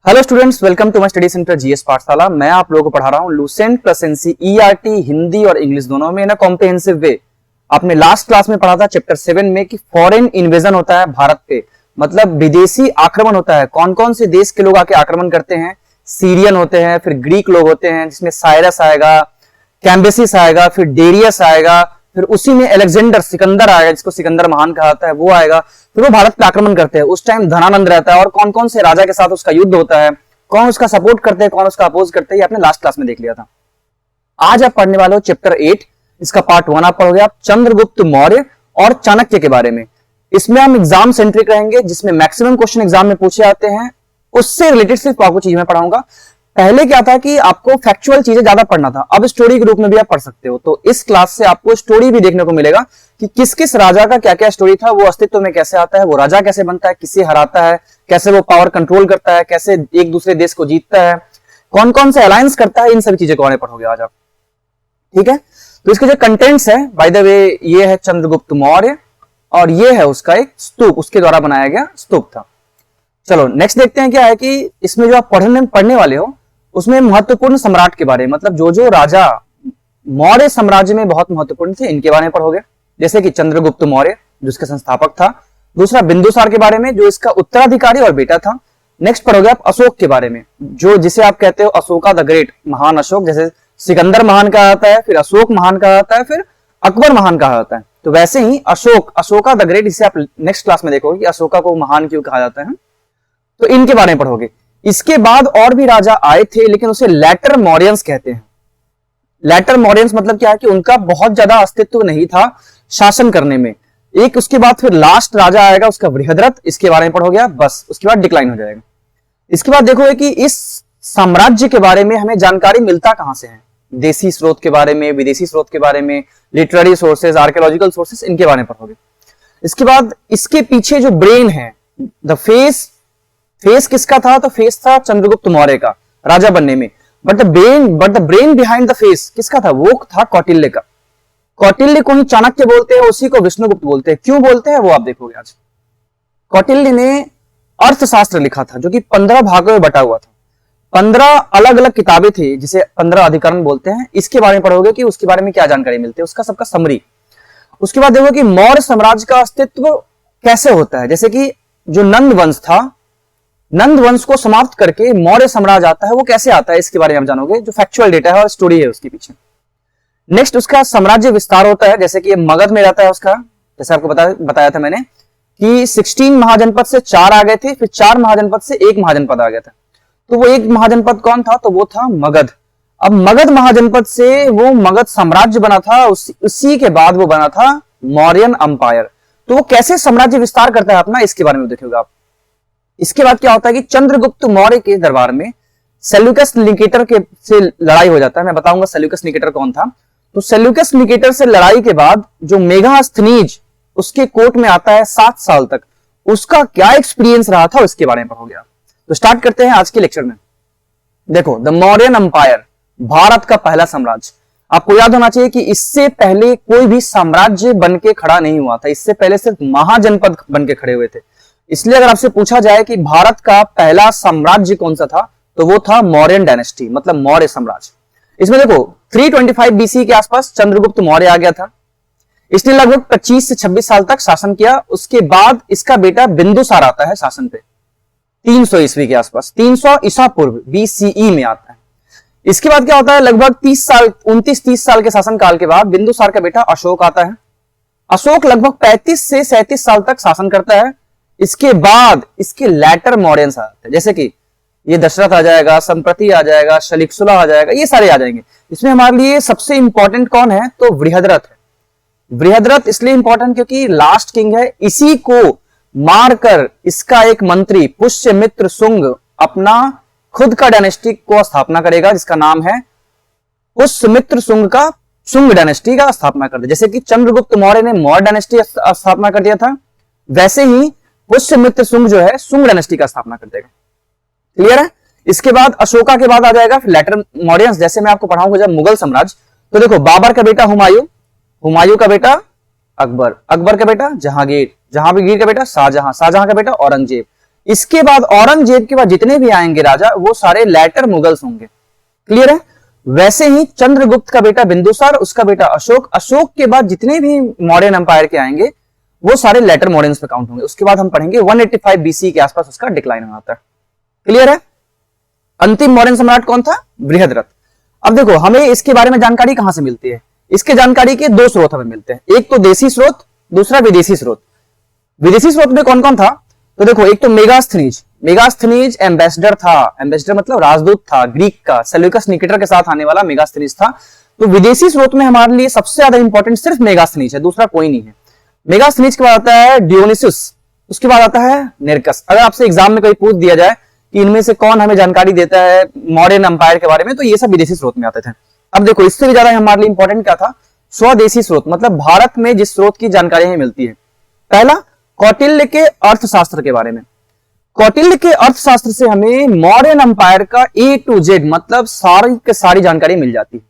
Hello students, welcome to my study centre GS Pathshala. मैं आप लोगों को पढ़ा रहा हूं Lucent plus NCERT Hindi और इंग्लिश दोनों में ना कॉम्प्रिहेंसिव वे। आपने लास्ट क्लास में पढ़ा था चैप्टर 7 में कि फॉरेन इन्वेजन होता है भारत पे, मतलब विदेशी आक्रमण होता है। कौन कौन से देश के लोग आके आक्रमण करते हैं? सीरियन होते हैं, फिर ग्रीक लोग होते हैं जिसमें साइरस आएगा, कैम्बेसिस आएगा, फिर डेरियस आएगा, फिर उसी में अलेक्जेंडर सिकंदर आएगा जिसको सिकंदर महान कहा जाता है, वो आएगा। फिर वो भारत पे आक्रमण करते हैं। उस टाइम धनानंद रहता है और कौन कौन से राजा के साथ उसका युद्ध होता है, कौन उसका सपोर्ट करते हैं, कौन उसका अपोज करते हैं, ये आपने लास्ट क्लास में देख लिया था। आज आप पढ़ने वाले हो चैप्टर 8, इसका पार्ट 1 आप पढ़ोगे। आप चंद्रगुप्त मौर्य और चाणक्य के बारे में। इसमें हम एग्जाम सेंट्रिक रहेंगे जिसमें मैक्सिमम क्वेश्चन एग्जाम में पूछे जाते हैं। उससे रिलेटेड सिर्फ आपको चीज मैं पढ़ाऊंगा। पहले क्या था कि आपको फैक्चुअल चीजें ज्यादा पढ़ना था, अब स्टोरी के रूप में भी आप पढ़ सकते हो। तो इस क्लास से आपको स्टोरी भी देखने को मिलेगा कि किस किस राजा का क्या क्या स्टोरी था, वो अस्तित्व में कैसे आता है, वो राजा कैसे बनता है, किसे हराता है, कैसे वो पावर कंट्रोल करता है, कैसे एक दूसरे देश को जीतता है, कौन कौन से अलायंस करता है, इन सभी चीजों को पढ़ोगे आज आप। ठीक है, तो इसके जो कंटेंट्स है, बाय द वे, ये है चंद्रगुप्त मौर्य और ये है उसका एक स्तूप, उसके द्वारा बनाया गया स्तूप था। चलो नेक्स्ट देखते हैं क्या है कि इसमें जो आप पढ़ने वाले हो उसमें महत्वपूर्ण सम्राट के बारे में, मतलब जो राजा मौर्य साम्राज्य में बहुत महत्वपूर्ण थे, इनके बारे में पढ़ोगे। जैसे कि चंद्रगुप्त मौर्य जो इसका संस्थापक था। दूसरा बिंदुसार के बारे में जो इसका उत्तराधिकारी और बेटा था। नेक्स्ट पढ़ोगे आप अशोक के बारे में, जो जिसे आप कहते हो अशोका द ग्रेट, महान अशोक। जैसे सिकंदर महान कहा जाता है, फिर अशोक महान कहा जाता है, फिर अकबर महान कहा जाता है। तो वैसे ही अशोका द ग्रेट, इसे आप नेक्स्ट क्लास में देखोगे कि अशोका को महान क्यों कहा जाता है। तो इनके बारे में पढ़ोगे। इसके बाद और भी राजा आए थे, लेकिन उसे लेटर मौर्यंस कहते हैं। लेटर मौर्यंस मतलब क्या है कि उनका बहुत ज्यादा अस्तित्व नहीं था शासन करने में। एक उसके बाद फिर लास्ट राजा आएगा उसका बृहद्रथ, इसके बारे में पढ़ोगे आप, बस उसके बाद डिक्लाइन हो जाएगा। इसके बाद देखोगे कि इस साम्राज्य के बारे में हमें जानकारी मिलता कहां से है, देसी स्रोत के बारे में, विदेशी स्रोत के बारे में, लिटरेरी सोर्सेज, आर्कियोलॉजिकल सोर्सेज, इनके बारे में पढ़ोगे। इसके बाद इसके पीछे जो ब्रेन है, द फेस किसका था? तो फेस था चंद्रगुप्त मौर्य का राजा बनने में। But the brain behind the face किसका था? वो था कौटिल्य का। कौटिल्य को ही चाणक्य बोलते हैं, उसी को विष्णुगुप्त बोलते हैं। क्यों बोलते हैं वो आप देखोगे आज। कौटिल्य ने अर्थशास्त्र लिखा था जो कि 15 भागों में बटा हुआ था। 15 अलग अलग किताबें थी जिसे 15 अधिकरण बोलते हैं। इसके बारे में पढ़ोगे कि उसके बारे में क्या जानकारी मिलती है, उसका सबका समरी। उसके बाद देखो कि मौर्य साम्राज्य का अस्तित्व कैसे होता है। जैसे कि जो नंद वंश था, नंद वंश को समाप्त करके मौर्य साम्राज्य आता है, वो कैसे आता है इसके बारे में हम जानोगे, जो फैक्चुअल डेटा है और स्टोरी है उसके पीछे। नेक्स्ट उसका साम्राज्य विस्तार होता है। जैसे कि मगध में रहता है उसका, जैसे आपको बताया था मैंने कि 16 महाजनपद से 4 आ गए थे, फिर 4 महाजनपद से 1 महाजनपद आ गया था। तो वो एक महाजनपद कौन था? तो वो था मगध। अब मगध महाजनपद से वो मगध साम्राज्य बना था, उसी के बाद वो बना था मौर्यन अंपायर। तो वो कैसे साम्राज्य विस्तार करता है अपना, इसके बारे में देखोगे आप। इसके बाद क्या होता है कि चंद्रगुप्त मौर्य के दरबार में सेल्यूकस निकेटर के से लड़ाई हो जाता है। मैं बताऊंगा सेल्यूकस निकेटर कौन था। तो सेल्यूकस निकेटर से लड़ाई के बाद जो मेगास्थनीज उसके कोर्ट में आता है 7 साल तक, उसका क्या एक्सपीरियंस रहा था उसके बारे में पढ़ोगे आप। तो स्टार्ट करते हैं आज के लेक्चर में। देखो, द मौर्यन अंपायर, भारत का पहला साम्राज्य। आपको याद होना चाहिए कि इससे पहले कोई भी साम्राज्य बन के खड़ा नहीं हुआ था। इससे पहले सिर्फ महाजनपद बन के खड़े हुए थे। इसलिए अगर आपसे पूछा जाए कि भारत का पहला साम्राज्य कौन सा था, तो वो था मौर्यन डायनेस्टी, मतलब मौर्य साम्राज्य। इसमें देखो 325 बीसी के आसपास चंद्रगुप्त मौर्य आ गया था। इसने लगभग 25 से 26 साल तक शासन किया। उसके बाद इसका बेटा बिंदुसार आता है शासन पे 300 ईस्वी के आसपास, 300 ईसा पूर्व बीसीई में आता है। इसके बाद क्या होता है, लगभग 29-30 साल के शासन काल के बाद बिंदुसार का बेटा अशोक आता है। अशोक लगभग 35 से 37 साल तक शासन करता है। इसके बाद इसके लेटर मौर्यंस आते हैं, जैसे कि ये दशरथ आ जाएगा, संप्रति आ जाएगा, शलिक्सुला आ जाएगा, ये सारे आ जाएंगे। इसमें हमारे लिए सबसे इंपॉर्टेंट कौन है? तो बृहद्रथ है। बृहद्रथ इसलिए इंपॉर्टेंट क्योंकि लास्ट किंग है। इसी को मारकर इसका एक मंत्री पुष्यमित्र शुंग अपना खुद का डायनेस्टी को स्थापना करेगा, जिसका नाम है पुष्यमित्र शुंग का शुंग डायनेस्टी का स्थापना कर दिया। जैसे कि चंद्रगुप्त मौर्य ने मौर्य डायनेस्टी स्थापना कर दिया था, वैसे ही पुष्यमित्र शुंग जो है शुंग डायनेस्टी का स्थापना कर देगा। क्लियर है। इसके बाद अशोका के बाद आ जाएगा फिर लेटर मौर्यंस। जैसे मैं आपको पढ़ाऊंगा जब मुगल साम्राज्य, तो देखो बाबर का बेटा हुमायूं, हुमायूं का बेटा अकबर, अकबर का बेटा जहांगीर, जहांगीर का बेटा शाहजहां, शाहजहां का बेटा औरंगजेब। इसके बाद औरंगजेब के बाद जितने भी आएंगे राजा वो सारे लेटर मुगल्स होंगे। क्लियर है? वैसे ही चंद्रगुप्त का बेटा बिंदुसार, उसका बेटा अशोक, अशोक के बाद जितने भी मॉडर्न एम्पायर के आएंगे वो सारे लेटर मॉडर्न्स पे काउंट होंगे। उसके बाद हम पढ़ेंगे 185 बीसी के आसपास उसका डिक्लाइन होता है। क्लियर है? अंतिम मॉडर्न सम्राट कौन था? बृहद्रथ। अब देखो हमें इसके बारे में जानकारी कहां से मिलती है? इसके जानकारी के दो स्रोत हमें मिलते हैं, एक तो देसी स्रोत, दूसरा विदेशी स्रोत। विदेशी स्रोत में कौन कौन था? तो देखो एक तो मेगास्थनीज, मेगास्थनीज एम्बेसडर था, एम्बेसडर मतलब राजदूत था ग्रीक का, सेल्यूकस निकेटर के साथ आने वाला मेगास्थनीज था। तो विदेशी स्रोत में हमारे लिए सबसे ज्यादा इंपॉर्टेंट सिर्फ मेगास्थनीज है, दूसरा कोई नहीं है। मेगास्थनीज के बाद आता है डियोनिसुस, उसके बाद आता है नेरकस। अगर आपसे एग्जाम में कहीं पूछ दिया जाए कि इनमें से कौन हमें जानकारी देता है मॉडर्न एम्पायर के बारे में, तो ये सब विदेशी स्रोत में आते थे। अब देखो इससे भी ज्यादा हमारे लिए इंपॉर्टेंट क्या था? स्वदेशी स्रोत, मतलब भारत में जिस स्रोत की जानकारी हमें मिलती है। पहला कौटिल्य के अर्थशास्त्र के बारे में। कौटिल्य के अर्थशास्त्र से हमें मौर्यन एम्पायर का ए टू जेड मतलब सारी के सारी जानकारी मिल जाती है।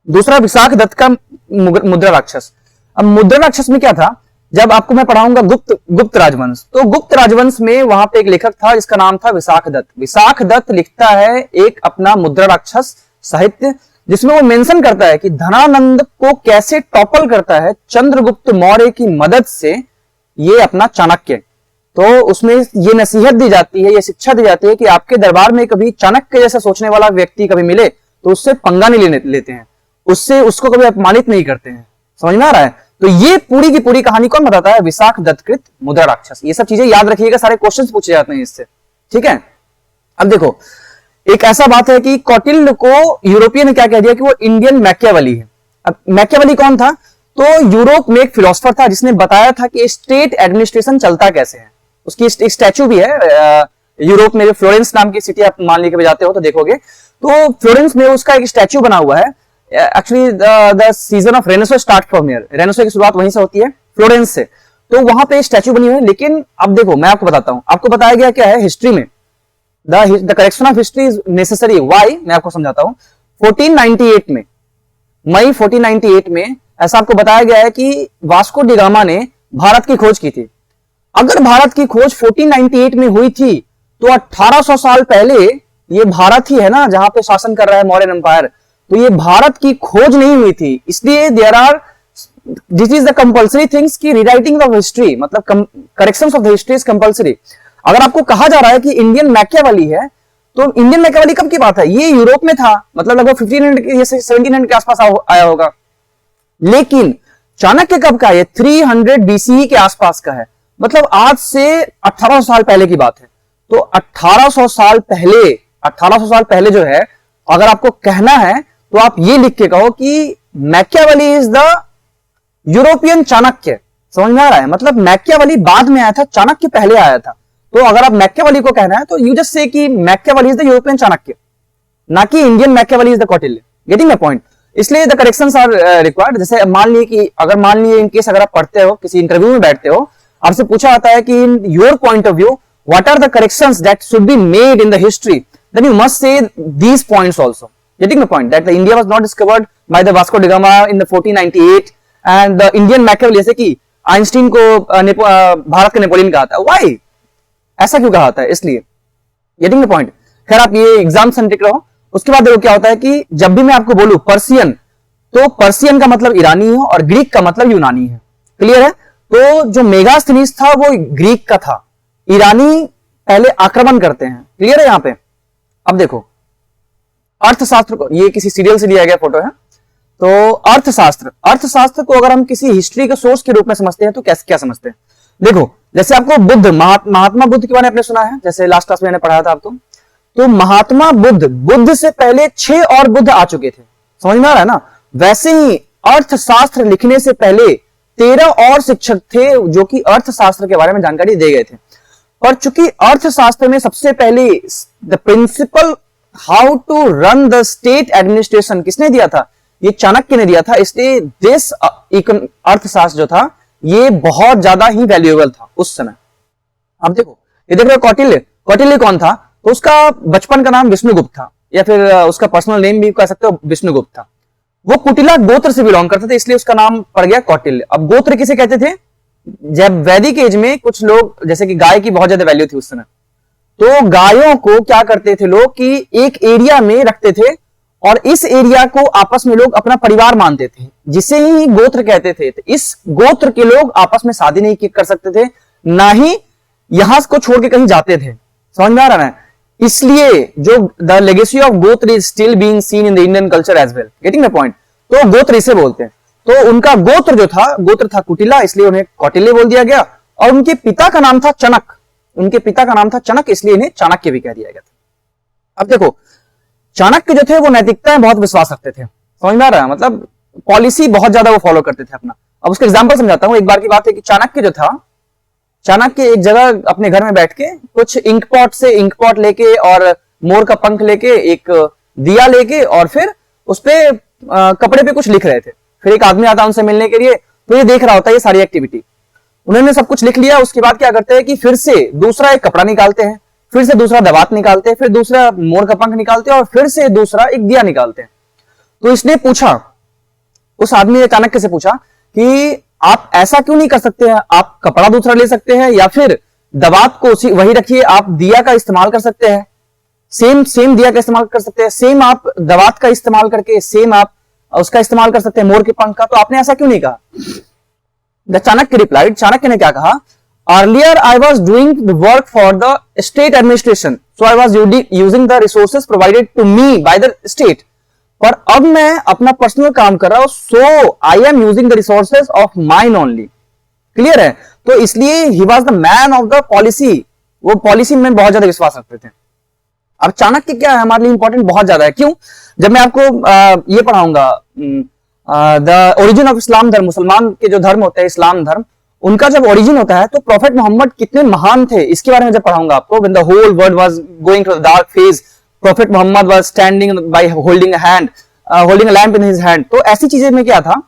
दूसरा विशाख दत्त का मुद्रा राक्षस। अब मुद्रा राक्षस में क्या था? जब आपको मैं पढ़ाऊंगा गुप्त राजवंश, तो गुप्त राजवंश में वहां पे एक लेखक था जिसका नाम था विशाख दत्त। विशाख दत्त लिखता है एक अपना मुद्रा राक्षस साहित्य, जिसमें वो मेंशन करता है कि धनानंद को कैसे टॉपल करता है चंद्रगुप्त मौर्य की मदद से ये अपना चाणक्य। तो उसमें ये नसीहत दी जाती है, ये शिक्षा दी जाती है कि आपके दरबार में कभी चाणक्य जैसा सोचने वाला व्यक्ति कभी मिले तो उससे पंगा नहीं लेते हैं, उससे उसको कभी अपमानित नहीं करते हैं। समझ में आ रहा है? तो ये पूरी की पूरी कहानी कौन बताता है? विशाख दत्तकृत मुद्रा राक्षस। ये सब चीजें याद रखिएगा, सारे क्वेश्चंस पूछे जाते हैं इससे। ठीक है? अब देखो एक ऐसा बात है कि कौटिल्य को यूरोपियन ने क्या कह दिया कि वो इंडियन मैकियावेली है। अब मैकियावेली कौन था? तो यूरोप में एक फिलोसफर था जिसने बताया था कि स्टेट एडमिनिस्ट्रेशन चलता कैसे है। उसकी एक स्टैचू भी है यूरोप में, फ्लोरेंस नाम की सिटी आप मान लेके जाते हो तो देखोगे, तो फ्लोरेंस में उसका एक स्टैचू बना हुआ है। Actually the season of renaissance start from here, renaissance की शुरुआत वहीं से होती है, फ्लोरेंस से। तो वहां पे स्टैचू बनी हुई है। लेकिन अब देखो मैं आपको बताता हूं, आपको बताया गया क्या है हिस्ट्री में, the correction of history is necessary. Why? मैं आपको समझाता हूं। 1498 में, मई 1498 में ऐसा आपको बताया गया है कि वास्को डी गामा ने भारत की खोज की थी। अगर भारत की खोज 1498 में हुई थी तो 1800 साल पहले ये भारत ही है ना जहां पे शासन कर रहा है मौर्यन एम्पायर, तो ये भारत की खोज नहीं हुई थी। इसलिए this is the compulsory things की रीराइटिंग ऑफ हिस्ट्री, मतलब corrections of the history is compulsory. अगर आपको कहा जा रहा है कि इंडियन मैकियावेली है, तो इंडियन मैकियावेली कब की बात है? ये यूरोप में था, मतलब लगभग 1500 से 1700 के आसपास आया होगा। लेकिन चाणक्य कब का है? 300 बीसीई के आसपास का है, मतलब आज से 1800 साल पहले की बात है। तो 1800 साल पहले जो है, अगर आपको कहना है तो आप ये लिख के कहो कि Machiavelli is the European Chanakya. समझ में आ रहा है? मतलब मैकियावेली बाद में आया था, चाणक्य पहले आया था। तो अगर आप मैकियावेली को कहना है तो यू जस्ट से कि Machiavelli is the European Chanakya, ना कि Indian Machiavelli is the Kautilya. Getting my point? इसलिए द करेक्शंस आर रिक्वायर्ड। जैसे मान लिए इन केस अगर आप पढ़ते हो, किसी इंटरव्यू में बैठते हो, आपसे पूछा जाता है कि in your point of view what are the corrections that should be made in the history, then you must say these points also. Getting my point? That the India was not discovered by the Vasco da Gama in the 1498 and the Indian Machiavelli, जैसे कि Einstein को भारत का Napoleon कहा था। Why? ऐसा क्यों कहा था? इसलिए। Getting the point? खैर आप ये एग्जाम से टिक रहो। उसके बाद देखो क्या होता है कि जब भी मैं आपको बोलूं पर्सियन, तो पर्सियन का मतलब ईरानी है और ग्रीक का मतलब यूनानी है। क्लियर है? तो जो मेगास्थनीज था वो ग्रीक का था, ईरानी पहले आक्रमण करते हैं। क्लियर है यहां पे? अब देखो अर्थशास्त्र को, ये किसी सीरियल से लिया गया फोटो है। तो अर्थशास्त्र को अगर हम किसी हिस्ट्री के सोर्स के रूप में समझते हैं तो कैसे क्या समझते हैं? देखो जैसे आपको बुद्ध, महात्मा बुद्ध के बारे में आपने सुना है, जैसे लास्ट क्लास में मैंने पढ़ाया था आपको। तो महात्मा बुद्ध से पहले 6 और बुद्ध आ चुके थे। समझ में आ रहा है ना? वैसे ही अर्थशास्त्र लिखने से पहले 13 और शिक्षक थे जो कि अर्थशास्त्र के बारे में जानकारी दे गए थे। पर चूंकि अर्थशास्त्र में सबसे पहले the principle how to run the state administration किसने दिया था? ये चाणक्य ने दिया था। इसलिए देश अर्थशास्त्र जो था ये बहुत ज्यादा ही वैल्यूएबल था उस समय। अब देखो ये देख रहे हो कौटिल्य कौन था? तो उसका बचपन का नाम विष्णुगुप्त था, या फिर उसका पर्सनल नेम भी कह सकते हो विष्णुगुप्त था। वो कुटिला गोत्र से बिलोंग करते थे, इसलिए उसका नाम पड़ गया कौटिल्य। अब गोत्र किसे कहते थे? जब वैदिक एज में कुछ लोग, जैसे कि गाय की बहुत ज्यादा वैल्यू थी उस समय, तो गायों को क्या करते थे लोग कि एक एरिया में रखते थे और इस एरिया को आपस में लोग अपना परिवार मानते थे, जिसे ही गोत्र कहते थे। तो इस गोत्र के लोग आपस में शादी नहीं कर सकते थे, ना ही यहां को छोड़ के कहीं जाते थे। समझ में आ रहा है? इसलिए जो the legacy of gotra is still being seen in the Indian culture as well. Getting the point? तो गोत्र इसे बोलते हैं। तो उनका गोत्र जो था, गोत्र था कुटिला, इसलिए उन्हें कौटिल्य बोल दिया गया। और उनके पिता का नाम था चनक, उनके पिता का नाम था चनक, इसलिए इन्हें चाणक्य भी कह दिया गया था। अब देखो, चाणक्य जो थे वो नैतिकता में बहुत विश्वास रखते थे। समझ में आ रहा है? मतलब पॉलिसी बहुत ज्यादा वो फॉलो करते थे अपना। अब उसका एग्जांपल समझाता हूं। एक बार की बात है कि चाणक्य जो था, चाणक्य एक जगह अपने घर में बैठ के कुछ इंक पॉट लेके और मोर का पंख लेके, एक दिया लेके, और फिर उस पे कपड़े पे कुछ लिख रहे थे। फिर एक आदमी आता उनसे मिलने के लिए, तो ये देख रहा होता है ये सारी एक्टिविटी। उन्होंने सब कुछ लिख लिया। उसके बाद क्या करते हैं कि फिर से दूसरा एक कपड़ा निकालते हैं, फिर से दूसरा दवात निकालते हैं, फिर दूसरा मोर का पंख निकालते हैं, और फिर से दूसरा एक दिया निकालते हैं। तो इसने पूछा, उस आदमी ने चाणक्य से पूछा कि आप ऐसा क्यों नहीं कर सकते हैं? आप कपड़ा दूसरा ले सकते हैं, या फिर दवात को वही रखिए, आप दिया का इस्तेमाल कर सकते हैं, सेम दिया का इस्तेमाल कर सकते हैं, सेम आप दवात का इस्तेमाल करके सेम आप उसका इस्तेमाल कर सकते हैं, मोर के पंख का। तो आपने ऐसा क्यों नहीं कहा? द चाणक्य रिप्लाइड, चाणक्य ने क्या कहा? Earlier I was doing the work for the state administration, so I was using the resources provided to me by the state. पर अब मैं अपना पर्सनल काम कर रहा हूं, so I am using the resources of mine only. Clear है? तो इसलिए he was the man of the policy, वो पॉलिसी में बहुत ज्यादा विश्वास रखते थे। अब चाणक्य क्या है हमारे लिए इंपॉर्टेंट बहुत ज्यादा है। क्यों? जब मैं आपको ये पढ़ाऊंगा द ओरिजिन ऑफ इस्लाम धर्म, मुसलमान के जो धर्म होते हैं, इस्लाम धर्म, उनका जब ओरिजिन होता है तो प्रॉफेट मोहम्मद कितने महान थे, इसके बारे में जब पढ़ाऊंगा आपको। When the whole world was going to the dark phase, prophet Muhammad was standing by holding a lamp in his hand. तो ऐसी चीजें में क्या था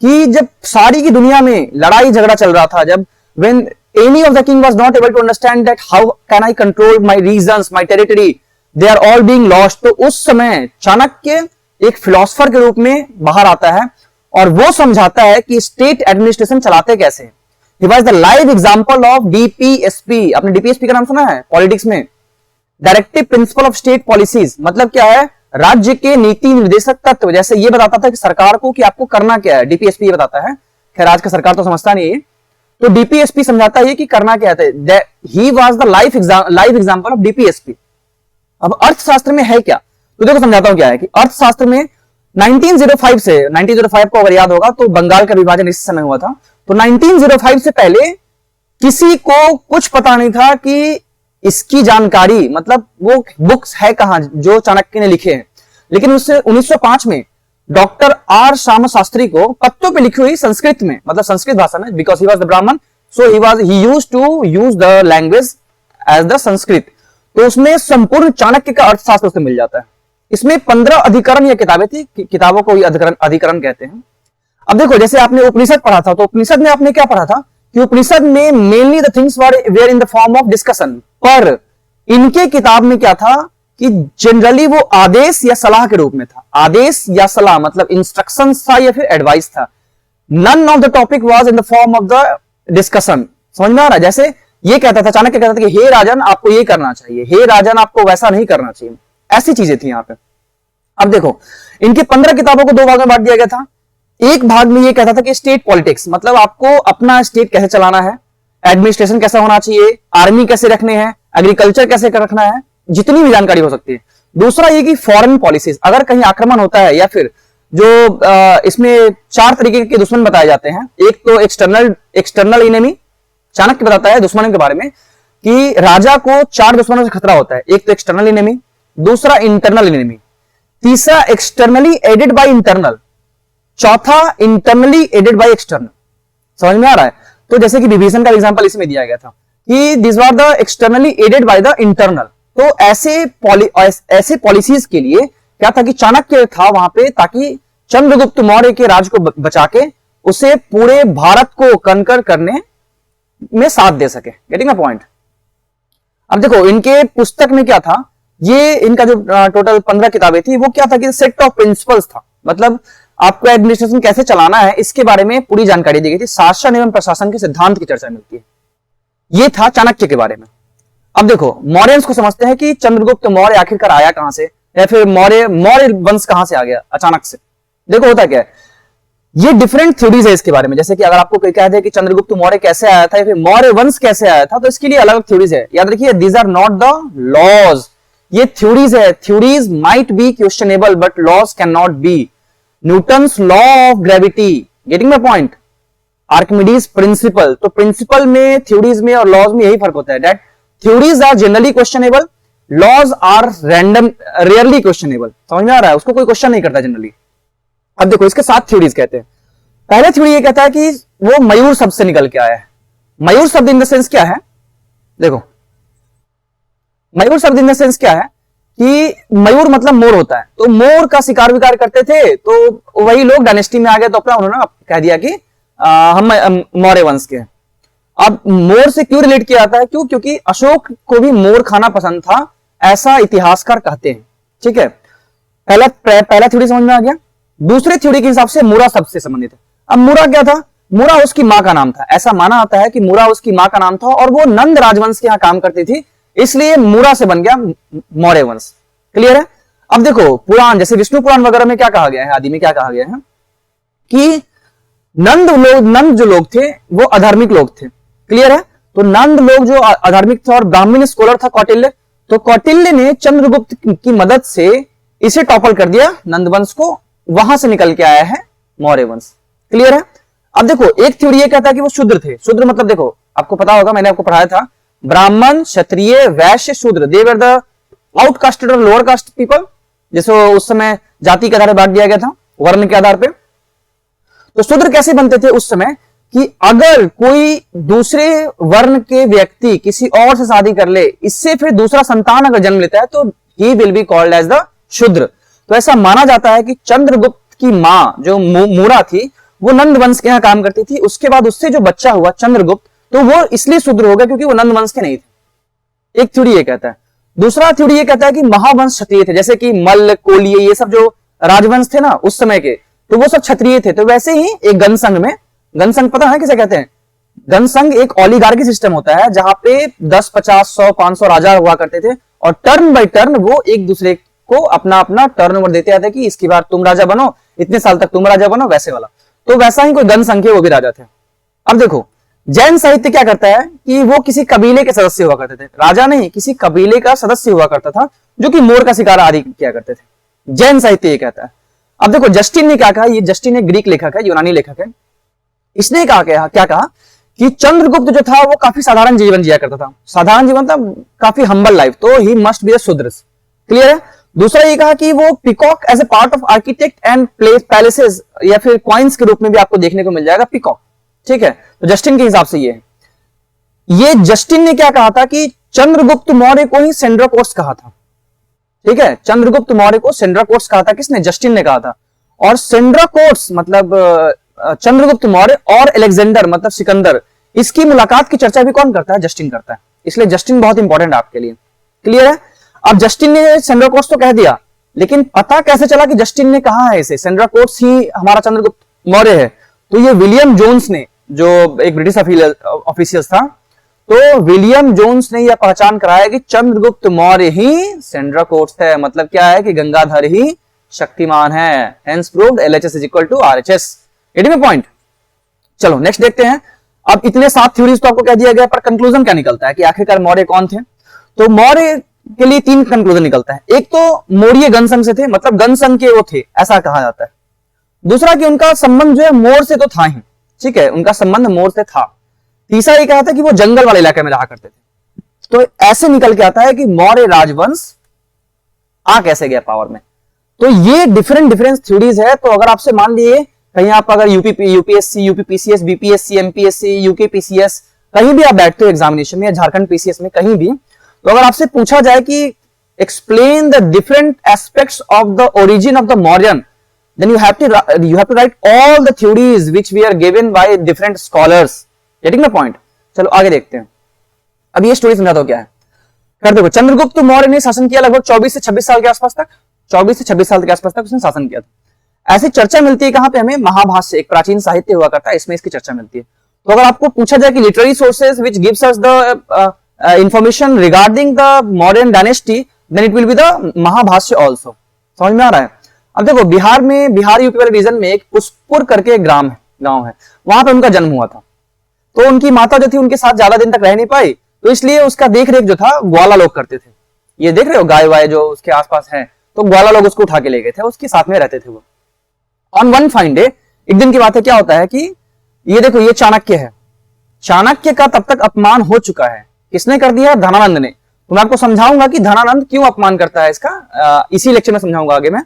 कि जब सारी की दुनिया में लड़ाई झगड़ा चल रहा था, जब when any of the king was not able to understand that how can I control my regions, my territory, they are all being lost, तो उस समय चाणक्य एक फिलोसफर के रूप में बाहर आता है और वो समझाता है कि स्टेट एडमिनिस्ट्रेशन चलाते कैसे। He was the live example of DPSP। आपने DPSP का नाम सुना है पॉलिटिक्स में? Directive principle of state policies. मतलब क्या है? राज्य के नीति निर्देशक तत्व। जैसे ये बताता था कि सरकार को कि आपको करना क्या है, DPSP ये बताता है। खैर आज का सरकार तो समझता नहीं है, तो DPSP समझाता है कि करना क्या है। He was the live example of DPSP। अब अर्थशास्त्र में है क्या, तो देखो समझाता हूं क्या है कि अर्थशास्त्र में 1905 से, 1905 को अगर याद होगा तो बंगाल का विभाजन इस समय हुआ था। तो 1905 से पहले किसी को कुछ पता नहीं था कि इसकी जानकारी, मतलब वो बुक्स है कहां जो चाणक्य ने लिखे हैं। लेकिन उससे 1905 में डॉक्टर आर श्याम शास्त्री को पत्तों पे लिखी हुई संस्कृत में, मतलब संस्कृत भाषा में, because he was the Brahmin, so he used to use the language as the Sanskrit. तो उसमें संपूर्ण चाणक्य का अर्थशास्त्र उसमें मिल जाता है। इसमें 15 अधिकरण या किताबें थी, किताबों को अधिकरण कहते हैं। अब देखो, जैसे आपने उपनिषद पढ़ा था, तो उपनिषद में आपने क्या पढ़ा था कि उपनिषद में mainly the things were in the form of discussion, पर इनके किताब में क्या था कि जनरली वो आदेश या सलाह के रूप में था। आदेश या सलाह मतलब इंस्ट्रक्शन था या फिर एडवाइस था। None of the topic was in the form of the discussion. समझ में आ रहा है? जैसे ये कहता था, चाणक्य कहता था कि हे राजन आपको ये करना चाहिए, हे राजन आपको वैसा नहीं करना चाहिए, ऐसी चीजें थी यहां पे। अब देखो, इनकी 15 किताबों को 2 भाग में बांट दिया गया था। एक भाग में ये कहता था कि स्टेट पॉलिटिक्स, मतलब आपको अपना स्टेट कैसे चलाना है, एडमिनिस्ट्रेशन कैसा होना चाहिए, आर्मी कैसे रखने हैं, एग्रीकल्चर कैसे रखना है, जितनी भी जानकारी हो सकती है। दूसरा ये कि फॉरेन पॉलिसीज, अगर कहीं आक्रमण होता है या फिर जो इसमें 4 तरीके के दुश्मन बताए जाते हैं। एक तो एक्सटर्नल इनेमी, चाणक्य बताता है दुश्मनों के बारे में कि राजा को 4 दुश्मनों से खतरा होता है। एक तो एक्सटर्नल इनेमी, दूसरा इंटरनल इनेमी, तीसरा एक्सटर्नली एडेड बाय इंटरनल, चौथा इंटरनली एडेड बाय एक्सटर्नल। समझ में आ रहा है? तो जैसे कि विभीषण का एग्जांपल इसमें दिया गया था कि this were the externally aided by the internal. तो ऐसे पॉलिसीज के लिए क्या था कि चाणक्य था वहां पे, ताकि चंद्रगुप्त मौर्य के राज को बचा के उसे पूरे भारत को कनकर करने में साथ दे सके। Getting a point? अब देखो, इनके पुस्तक में क्या था, ये इनका जो टोटल 15 किताबें थी वो क्या था कि सेट ऑफ प्रिंसिपल्स था। मतलब आपको एडमिनिस्ट्रेशन कैसे चलाना है इसके बारे में पूरी जानकारी दी गई थी। शासन एवं प्रशासन के सिद्धांत की चर्चा मिलती है। ये था चाणक्य के बारे में। अब देखो मौर्यंस को समझते हैं कि चंद्रगुप्त मौर्य आखिरकार आया कहां से, या फिर मौर्य मौर्य वंश कहां से आ गया अचानक से। देखो होता क्या है, ये डिफरेंट थ्योरीज है इसके बारे में। जैसे कि अगर आपको कोई कह दे कि चंद्रगुप्त मौर्य कैसे आया था या फिर मौर्य वंश कैसे आया था, तो इसके लिए अलग थ्योरीज है। याद रखिए, these are not the laws, ये थ्योरीज है। Theories might be questionable but laws can not be. Newton's law of gravity, getting my point, Archimedes principle. तो प्रिंसिपल में, थ्योरीज में और लॉज में यही फर्क होता है, that theories are generally questionable, laws are random rarely questionable. समझ में आ रहा है, उसको कोई क्वेश्चन नहीं करता जनरली। अब देखो इसके 7 थ्योरीज कहते हैं। पहले थ्योरी ये कहता है कि वो मयूर शब्द से निकल के आया है। मयूर शब्द इन द सेंस क्या है, देखो मयूर शब्द इन द सेंस क्या है कि मयूर मतलब मोर होता है, तो मोर का शिकार विकार करते थे, तो वही लोग डायनेस्टी में आ गए, तो अपना उन्होंने कह दिया कि हम मौर्य वंश के। अब मोर से क्यों रिलेट किया जाता है, क्यों, क्योंकि अशोक को भी मोर खाना पसंद था, ऐसा इतिहासकार कहते हैं। ठीक है, पहला थ्योरी समझ में आ गया। दूसरे थ्योरी के हिसाब से मुरा शब्द से संबंधित है। अब मुरा क्या था, मुरा उसकी मां का नाम था। ऐसा माना जाता है कि मुरा उसकी मां का नाम था और वो नंद राजवंश के यहां काम करती थी, इसलिए मुरा से बन गया मौर्य वंश। क्लियर है। अब देखो पुराण, जैसे विष्णु पुराण वगैरह में क्या कहा गया है, आदि में क्या कहा गया है कि नंद जो लोग थे वो अधार्मिक लोग थे। क्लियर है। तो नंद लोग जो अधार्मिक थे, और ब्राह्मण स्कॉलर था कौटिल्य, तो कौटिल्य ने चंद्रगुप्त की मदद से इसे टॉपल कर दिया, नंद वंश को, वहां से निकल के आया है मौर्य वंश। क्लियर है। अब देखो एक थ्योरी ये कहता है कि वो शूद्र थे। शूद्र मतलब देखो आपको पता होगा, मैंने आपको पढ़ाया था, ब्राह्मण, क्षत्रिय, वैश्य, शूद्र, दे वर द आउटकास्टेड और लोअर कास्ट पीपल, जैसे उस समय जाति के आधार पर बांट दिया गया था, वर्ण के आधार पर। तो शूद्र कैसे बनते थे उस समय कि अगर कोई दूसरे वर्ण के व्यक्ति किसी और से शादी कर ले, इससे फिर दूसरा संतान अगर जन्म लेता है, तो he will be called as the Shudra. तो ऐसा माना जाता है कि चंद्रगुप्त की मां जो मूरा थी, वो नंद वंश के यहां काम करती थी। उसके बाद उससे जो बच्चा हुआ चंद्रगुप्त, तो वो इसलिए शूद्र हो गया क्योंकि वो नंद वंश के नहीं थे। एक थ्योरी ये कहता है। दूसरा थ्योरी ये कहता है कि महावंश क्षत्रिय थे, जैसे कि मल्ल, कोलिय, ये सब जो राजवंश थे ना उस समय के, तो वो सब क्षत्रिय थे। तो वैसे ही एक गणसंघ में, गणसंघ पता है किसे कहते हैं, गणसंघ एक ओलिगार्की सिस्टम होता है जहां पे 10, 50, 100, 500 राजा हुआ करते थे, और टर्न बाय टर्न वो एक दूसरे को अपना अपना टर्न ओवर देते आते कि इसकी बार तुम राजा बनो, इतने साल तक तुम राजा बनो, वैसे वाला। तो वैसा ही कोई गणसंघ, वो भी राजा थे। अब देखो जैन साहित्य क्या करता है कि वो किसी कबीले के सदस्य हुआ करते थे, राजा नहीं, किसी कबीले का सदस्य हुआ करता था, जो कि मोर का शिकार आदि किया करते थे। जैन साहित्य ये कहता है। अब देखो जस्टिन ने क्या कहा, ये जस्टिन एक ग्रीक लेखक है, यूनानी लेखक है। इसने कहा क्या कहा कि चंद्रगुप्त जो था वो काफी साधारण जीवन जिया करता था। साधारण जीवन था, काफी हम्बल लाइफ, तो ही मस्ट बी अ शूद्र। क्लियर है। दूसरा ये कहा कि वो peacock as a part of architect and palaces या फिर क्वाइंस के रूप में भी आपको देखने को मिल जाएगा पिकॉक। ठीक है। तो जस्टिन के हिसाब से ये जस्टिन ने क्या कहा था कि चंद्रगुप्त मौर्य को ही सेंड्राकोट्स कहा था। ठीक है, चंद्रगुप्त मौर्य को सेंड्राकोट्स कहा था। किसने? जस्टिन ने कहा था। और सेंड्राकोट्स मतलब चंद्रगुप्त मौर्य और अलेक्जेंडर मतलब सिकंदर, इसकी मुलाकात की चर्चा भी कौन करता है? जस्टिन करता है। इसलिए जस्टिन बहुत इंपॉर्टेंट आपके लिए। क्लियर है। अब जस्टिन ने सेंड्राकोट्स तो कह दिया, लेकिन पता कैसे चला कि जस्टिन ने कहा है इसे, सेंड्राकोट्स ही हमारा चंद्रगुप्त मौर्य है? तो ये विलियम जोन्स ने, जो एक ब्रिटिश ऑफिशियल था, तो विलियम जोन्स ने यह पहचान कराया कि चंद्रगुप्त मौर्य ही सेंड्राकोट्स है। मतलब क्या है कि गंगाधर ही शक्तिमान है। Hence proved LHS is equal to RHS। Getting my point. चलो नेक्स्ट देखते हैं। अब इतने 7 थ्योरीज तो आपको कह दिया गया, पर कंक्लूजन क्या निकलता है कि आखिरकार मौर्य कौन थे? तो मौर्य के लिए 3 कंक्लूजन निकलता है। एक तो मौर्य गणसंघ से थे, मतलब गणसंघ के वो थे, ऐसा कहा जाता है। दूसरा कि उनका संबंध जो है मोर से तो था ही, ठीक है, उनका संबंध मोर से था। तीसरा ये कहा था कि वो जंगल वाले इलाके में रहा करते थे। तो ऐसे निकल के आता है कि मौर्य राजवंश आ कैसे गया पावर में। तो ये डिफरेंट थ्योरीज है। तो अगर आपसे मान लिए कहीं आप अगर यूपीएससी, यूपीपीसीएस, बीपीएससी, एमपीएससी, यूकेपीसीएस कहीं भी आप बैठते हो एग्जामिनेशन में, या झारखंड पीसीएस में कहीं भी, तो अगर आपसे पूछा जाए कि explain the different aspects of the origin of the Mauryan, then you have to write all the theories which we are given by different scholars. Getting my point? चलो आगे देखते हैं। अब ये स्टोरी समझाता हूं क्या है। कर देखो, चंद्रगुप्त मौर्य ने शासन किया लगभग 24 से 26 साल के आसपास तक। 24 से 26 साल के आसपास तक उसने शासन किया था। ऐसी चर्चा मिलती है कहां पे हमें? महाभाष्य, एक प्राचीन साहित्य हुआ करता है, इसमें इसकी चर्चा मिलती है। तो अगर आपको पूछा जाए कि literary sources which gives us the information regarding the Mauryan dynasty then it will be the Mahabhashya also. समझ में आ रहा है? अब देखो बिहार में, बिहार यूपी वाले रीजन में एक पुष्पुर करके एक गांव है, वहां पे उनका जन्म हुआ था। तो उनकी माता जो थी उनके साथ ज्यादा दिन तक रह नहीं पाई, तो इसलिए उसका देख रेख जो था ग्वाला लोग करते थे। ये देख रहे हो गाय वाय जो उसके आसपास है, तो ग्वाला लोग उसको उठा के ले गए थे, उसके साथ में रहते थे वो। ऑन वन फाइन डे, एक दिन की बात है, क्या होता है कि ये देखो ये चाणक्य है, चाणक्य का तब तक अपमान हो चुका है। किसने कर दिया? धनानंद ने। तो मैं आपको समझाऊंगा कि धनानंद क्यों अपमान करता है इसका, इसी लेक्चर में समझाऊंगा आगे मैं।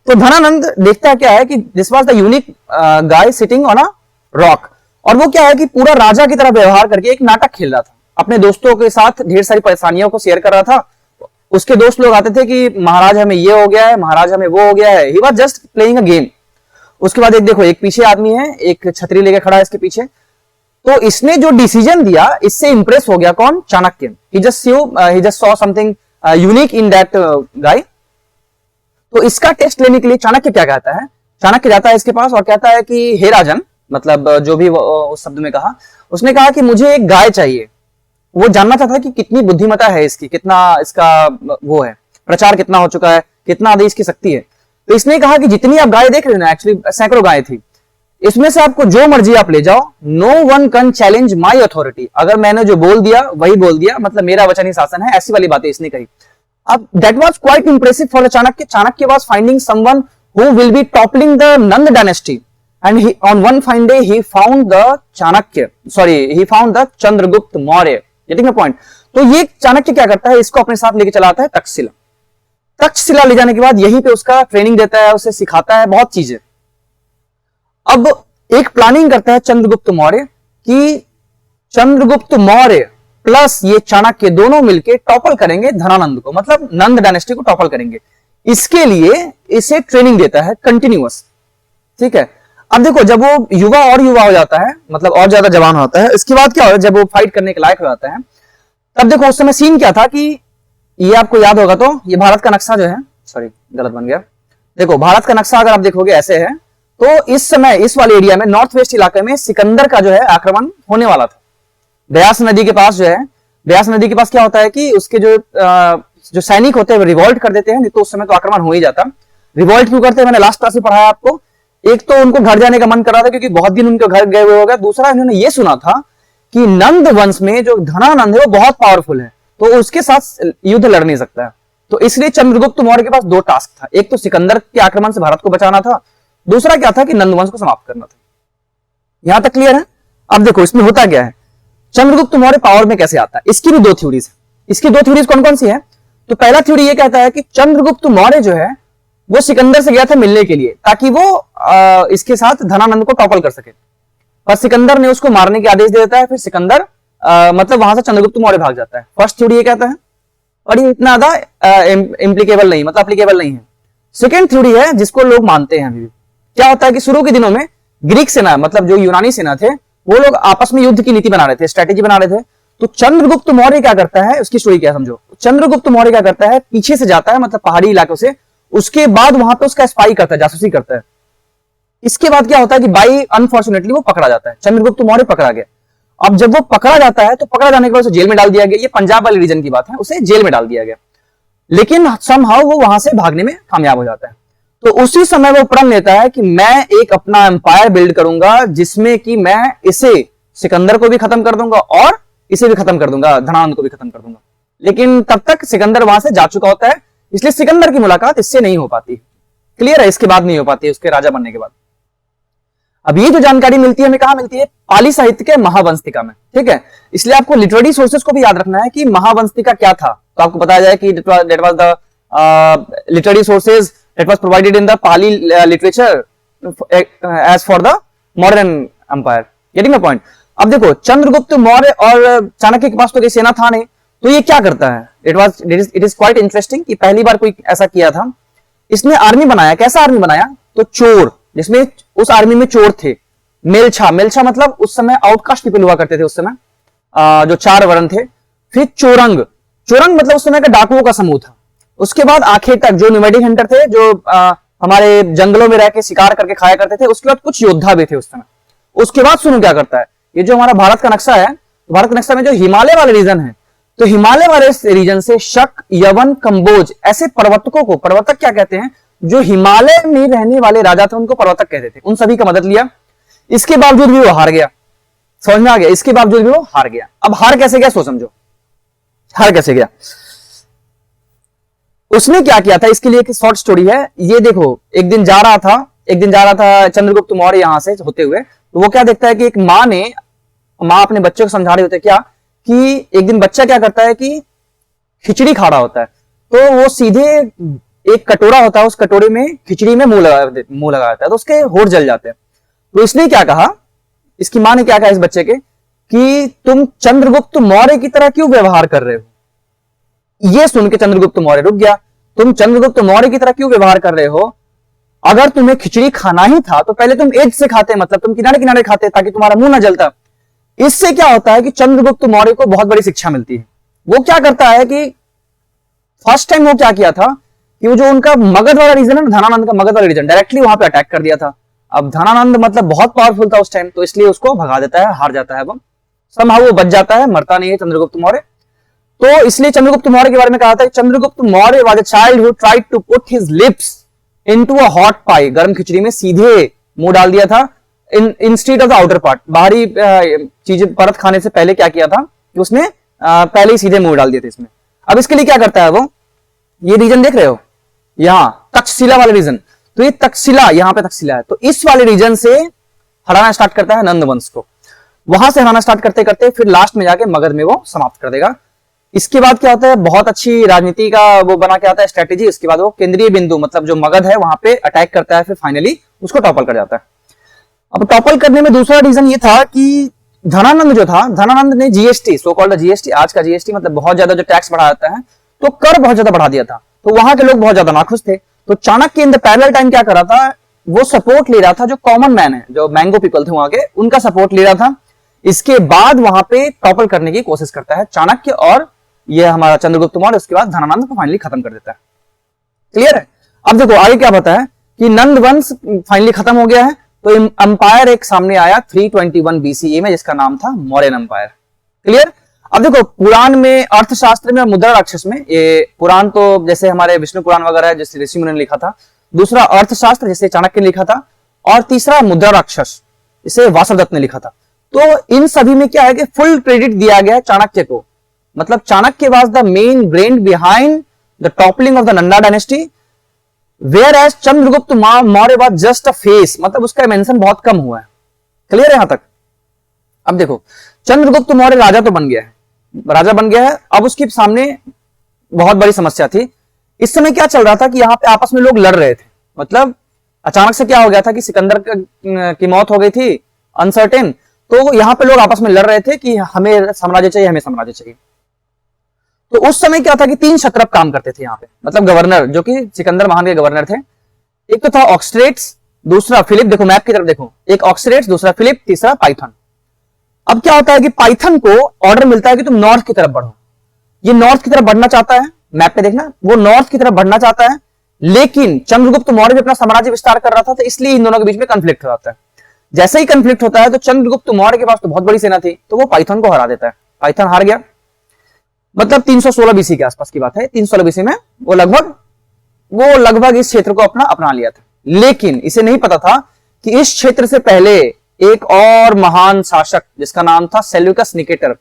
तो धनानंद देखता है क्या है कि this was the unique guy sitting on a rock, और वो क्या है कि पूरा राजा की तरह व्यवहार करके एक नाटक खेल रहा था, अपने दोस्तों के साथ ढेर सारी परेशानियों को शेयर कर रहा था। उसके दोस्त लोग आते थे कि महाराज हमें ये हो गया है, महाराज हमें वो हो गया है। He was just playing a game. उसके बाद एक देखो, एक पीछे आदमी है, एक छतरी लेके खड़ा है इसके पीछे। तो इसने जो डिसीजन दिया, इससे इंप्रेस हो गया कौन? Chanakya. He just saw something unique in that guy. तो इसका टेस्ट लेने के लिए चाणक्य क्या कहता है? चाणक्य जाता है इसके पास और कहता है कि हे राजन, मतलब जो भी उस शब्द में कहा, उसने कहा कि मुझे एक गाय चाहिए। वो जानना चाहता कि कितनी बुद्धिमता है इसकी, कितना इसका वो है, प्रचार कितना हो चुका है, कितना आदेश की शक्ति है। तो इसने कहा कि जितनी आप गाय देख रहे हो ना, एक्चुअली सैकड़ों गाय थी, इसमें से आपको जो मर्जी आप ले जाओ, no one can challenge my authority. अगर मैंने जो बोल दिया वही बोल दिया, मतलब मेरा वचन ही शासन है, ऐसी वाली बातें इसने कही। अब that was quite impressive for the Chanakya. Chanakya was finding someone who will be toppling the Nand dynasty, and he on one fine day he found the Chandragupta Maurya. Getting the point? तो ये चाणक्य क्या करता है, इसको अपने साथ लेके चला आता है तक्षशिला। तक्षशिला ले जाने के बाद यहीं पे उसका ट्रेनिंग देता है, उसे सिखाता है बहुत चीजें। अब एक प्लानिंग करता है चंद्रगुप्त मौर्य कि चंद्रगुप्त मौर्य प्लस ये चाणक्य दोनों मिलके टॉपल करेंगे धनानंद को, मतलब नंद डायनेस्टी को टॉपल करेंगे। इसके लिए इसे ट्रेनिंग देता है कंटिन्यूअस। ठीक है, अब देखो जब वो युवा हो जाता है, मतलब और ज्यादा जवान होता है, इसके बाद क्या होता है, जब वो फाइट करने के लायक हो जाता है, तब देखो उस समय सीन क्या था कि ये आपको याद होगा, तो ये भारत का नक्शा जो है, सॉरी गलत बन गया, देखो भारत का नक्शा अगर आप देखोगे ऐसे है, तो इस समय इस वाले एरिया में, नॉर्थ वेस्ट इलाके में सिकंदर का जो है आक्रमण होने वाला था। ब्यास नदी के पास जो है, ब्यास नदी के पास क्या होता है कि उसके जो सैनिक होते हैं वो रिवॉल्ट कर देते हैं, नहीं तो उस समय तो आक्रमण हो ही जाता। रिवॉल्ट क्यों करते हैं, मैंने लास्ट क्लास में पढ़ाया आपको। एक तो उनको घर जाने का मन कर रहा था क्योंकि बहुत दिन उनके घर गए हुए हो गए, दूसरा इन्होंने ये सुना था कि नंद वंश में जो धनानंद है वो बहुत पावरफुल है, तो उसके साथ युद्ध लड़ नहीं सकता है। तो इसलिए चंद्रगुप्त मौर्य के पास दो टास्क था, एक तो सिकंदर के आक्रमण से भारत को बचाना था, दूसरा क्या था कि नंद वंश को समाप्त करना था। यहां तक क्लियर है? अब देखो इसमें होता क्या है, चंद्रगुप्त मौर्य पावर में कैसे आता है, इसकी भी दो थ्योरीज है। इसकी दो थ्योरीज कौन कौन सी है? तो पहला थ्योरी ये कहता है कि चंद्रगुप्त मौर्य जो है वो सिकंदर से गया था मिलने के लिए, ताकि वो इसके साथ धनानंद को टॉपल कर सके, पर सिकंदर ने उसको मारने के आदेश दे देता है। फिर सिकंदर मतलब वहां से चंद्रगुप्त मौर्य भाग जाता है। फर्स्ट थ्योरी ये कहता है, और ये इतना ज्यादा इम्प्लीकेबल नहीं, मतलब एप्लीकेबल नहीं है। सेकेंड थ्योरी है जिसको लोग मानते हैं अभी भी। क्या होता है कि शुरू के दिनों में ग्रीक सेना, मतलब जो यूनानी सेना थे, वो लोग आपस में युद्ध की नीति बना रहे थे, स्ट्रेटेजी बना रहे थे। तो चंद्रगुप्त मौर्य क्या करता है, उसकी स्टोरी क्या समझो। चंद्रगुप्त मौर्य क्या करता है, पीछे से जाता है, मतलब पहाड़ी इलाकों से, उसके बाद वहां पे उसका स्पाई करता है, जासूसी करता है। इसके बाद क्या होता है कि बाई अनफॉर्चुनेटली वो पकड़ा जाता है, चंद्रगुप्त मौर्य पकड़ा गया। अब जब वो पकड़ा जाता है तो पकड़ा जाने के बाद उसे जेल में डाल दिया गया। ये पंजाब वाले रीजन की बात है, उसे जेल में डाल दिया गया, लेकिन समहाउ वो वहां से भागने में कामयाब हो जाता है। तो उसी समय वो प्रण लेता है कि मैं एक अपना एम्पायर बिल्ड करूंगा, जिसमें कि मैं इसे सिकंदर को भी खत्म कर दूंगा और इसे भी खत्म कर दूंगा, धनानंद को भी खत्म कर दूंगा। लेकिन तब तक सिकंदर वहां से जा चुका होता है, इसलिए सिकंदर की मुलाकात इससे नहीं हो पाती। क्लियर है? इसके बाद नहीं हो पाती, उसके राजा बनने के बाद। अब ये जो जानकारी मिलती है हमें कहां मिलती है? पाली साहित्य के महावंशिका में। ठीक है, इसलिए आपको लिटरेरी सोर्सेस को भी याद रखना है कि महावंशिका क्या था। तो आपको बताया जाए कि that was the literary sources that was provided in the Pali literature as for the modern empire. Getting the point? अब देखो चंद्रगुप्त मौर्य और चाणक्य के पास तो कोई सेना था नहीं, तो ये क्या करता है? इट इज क्वाइट इंटरेस्टिंग कि पहली बार कोई ऐसा किया था। इसने आर्मी बनाया। कैसा आर्मी बनाया? तो चोर, जिसमें उस आर्मी में चोर थे। मेलछा, मेलछा मतलब उस समय आउटकास्ट पीपल हुआ करते थे उस समय, जो 4 वर्ण थे। फिर चोरंग, चोरंग मतलब उस समय का डाकुओं का समूह था। उसके बाद आखेटक, जो नोमैडिक हंटर थे, जो हमारे जंगलों में रह के शिकार करके खाया करते थे। उसके बाद कुछ योद्धा भी थे उस समय। उसके बाद सुनो क्या करता है, ये जो हमारा भारत का नक्शा है, भारत के नक्शा में जो हिमालय वाले रीजन है, तो हिमालय वाले रीजन से शक, यवन, कंबोज ऐसे पर्वतकों को, पर्वतक क्या कहते हैं, जो हिमालय में रहने वाले राजा थे उनको पर्वतक कहते थे, उन सभी का मदद लिया। इसके बावजूद भी वो हार गया। समझ में आ गया? इसके बावजूद भी वो हार गया। अब हार कैसे गया, सो समझो हार कैसे गया। उसने क्या किया था, इसके लिए एक शॉर्ट स्टोरी है। ये देखो, एक दिन जा रहा था चंद्रगुप्त मौर्य यहां से होते हुए, तो वो क्या देखता है कि एक माँ अपने बच्चे को समझा रहे होते क्या कि एक दिन बच्चा क्या करता है कि खिचड़ी खा रहा होता है, तो वो सीधे एक कटोरा होता है, उस कटोरे में खिचड़ी में मुंह लगा देता है, तो उसके होठ जल जाते हैं। तो इसने क्या कहा, इसकी माँ ने क्या कहा इस बच्चे के कि तुम चंद्रगुप्त मौर्य की तरह क्यों व्यवहार कर रहे हो। ये सुन के चंद्रगुप्त मौर्य रुक गया। तुम चंद्रगुप्त मौर्य की तरह क्यों व्यवहार कर रहे हो, अगर तुम्हें खिचड़ी खाना ही था तो पहले तुम एज से खाते, मतलब तुम किनारे किनारे खाते ताकि तुम्हारा मुंह ना जलता। इससे क्या होता है कि चंद्रगुप्त मौर्य को बहुत बड़ी शिक्षा मिलती है। वो क्या करता है कि फर्स्ट टाइम वो क्या किया था कि वो जो उनका मगध वाला रीजन है ना, धनानंद का मगध वाला रीजन, डायरेक्टली वहां पे अटैक कर दिया था। अब धनानंद मतलब बहुत पावरफुल था उस टाइम, तो इसलिए उसको भगा देता है, हार जाता है। वो समहाउ वो बच जाता है, मरता नहीं है चंद्रगुप्त मौर्य। तो इसलिए चंद्रगुप्त मौर्य के बारे में कहा था, Chandragupta Maurya was a child who tried to put his lips into a hot pie, गर्म खिचड़ी में सीधे मुंह डाल दिया था, instead of the outer part, बाहरी चीजें परत खाने से पहले क्या किया था कि उसने पहले ही सीधे मुंह डाल दिए थे इसमें। अब इसके लिए क्या करता है वो, ये रीजन देख रहे हो यहां तक्षशिला वाले रीजन, तो ये तक्षशिला, यहां पे तक्षशिला है, तो इस वाले रीजन से हराना स्टार्ट करता है नंद वंश को। वहां से हराना स्टार्ट करते करते फिर लास्ट में जाके मगध में वो समाप्त कर देगा। इसके बाद क्या होता है, बहुत अच्छी राजनीति का वो बना के आता है स्ट्रेटेजी। इसके बाद वो केंद्रीय बिंदु मतलब जो मगध है वहां पे अटैक करता है, फिर फाइनली उसको टॉपल कर जाता है। अब टॉपल करने में दूसरा रीजन ये था कि धनानंद जो था, धनानंद ने जीएसटी, सो कॉल्ड जीएसटी, आज का जीएसटी मतलब बहुत ज्यादा जो टैक्स बढ़ा जाता है, तो कर बहुत ज्यादा बढ़ा दिया था। तो वहां के लोग बहुत ज्यादा नाखुश थे। तो Chanakya in the parallel time क्या कर रहा था, वो सपोर्ट ले रहा था जो कॉमन मैन है, जो मैंगो पीपल थे वहां के, उनका सपोर्ट ले रहा था। इसके बाद वहां पे टॉपल करने की कोशिश करता है चाणक्य और ये हमारा चंद्रगुप्त मौर्य, उसके बाद धनानंद को फाइनली खत्म कर देता है। क्लियर है? अब देखो आगे क्या पता है कि नंद वंश फाइनली खत्म हो गया है, तो अंपायर एक सामने आया 321 बीसीई में, जिसका नाम था मौर्यन अंपायर। क्लियर? अब देखो पुराण में, अर्थशास्त्र में और मुद्रा राक्षस में, ये पुराण तो जैसे हमारे विष्णु पुराण वगैरह जैसे ऋषि मुनि ने लिखा था, दूसरा अर्थशास्त्र जैसे चाणक्य ने लिखा था, और तीसरा मुद्रा राक्षस इसे वासवदत्त ने लिखा था। तो इन सभी में क्या है कि फुल क्रेडिट दिया गया चाणक्य को, मतलब Chanakya was the main brain behind the toppling of the Nanda dynasty, whereas Chandragupta Maurya was just a face, मतलब उसका मेंशन बहुत कम हुआ है। क्लियर है यहां तक? अब देखो चंद्रगुप्त मौर्य राजा तो बन गया है, राजा बन गया है। अब उसके सामने बहुत बड़ी समस्या थी। इस समय क्या चल रहा था कि यहाँ पे आपस में लोग लड़ रहे थे, मतलब अचानक से क्या हो गया था कि सिकंदर की मौत हो गई थी, अनसर्टेन, तो यहाँ पे लोग आपस में लड़ रहे थे कि हमें साम्राज्य चाहिए, हमें साम्राज्य चाहिए। तो उस समय क्या था कि 3 क्षत्रप काम करते थे यहाँ पे, मतलब गवर्नर, जो कि सिकंदर महान के गवर्नर थे। एक तो था ऑक्सट्रेट्स, दूसरा फिलिप, देखो मैप की तरफ देखो, एक ऑक्सट्रेट्स, दूसरा फिलिप, तीसरा पाइथन। अब क्या होता है कि पाइथन को ऑर्डर मिलता है कि तुम नॉर्थ की तरफ बढ़ो। ये नॉर्थ की तरफ बढ़ना चाहता है, मैप पे देखना, वो नॉर्थ की तरफ बढ़ना चाहता है, लेकिन चंद्रगुप्त मौर्य भी अपना साम्राज्य विस्तार कर रहा था, तो इसलिए इन दोनों के बीच में कंफ्लिक्ट हो जाता है। जैसे ही कंफ्लिक्ट होता है तो चंद्रगुप्त मौर्य के पास तो बहुत बड़ी सेना थी, तो वो पाइथन को हरा देता है। पाइथन हार गया, मतलब 316 बीसी के आसपास की बात है। 316 बीसी में वो लगभग इस क्षेत्र को अपना लिया था। लेकिन इसे नहीं पता था कि इस क्षेत्र से पहले एक और महान शासक जिसका नाम था सेल्यूकस निकेटर,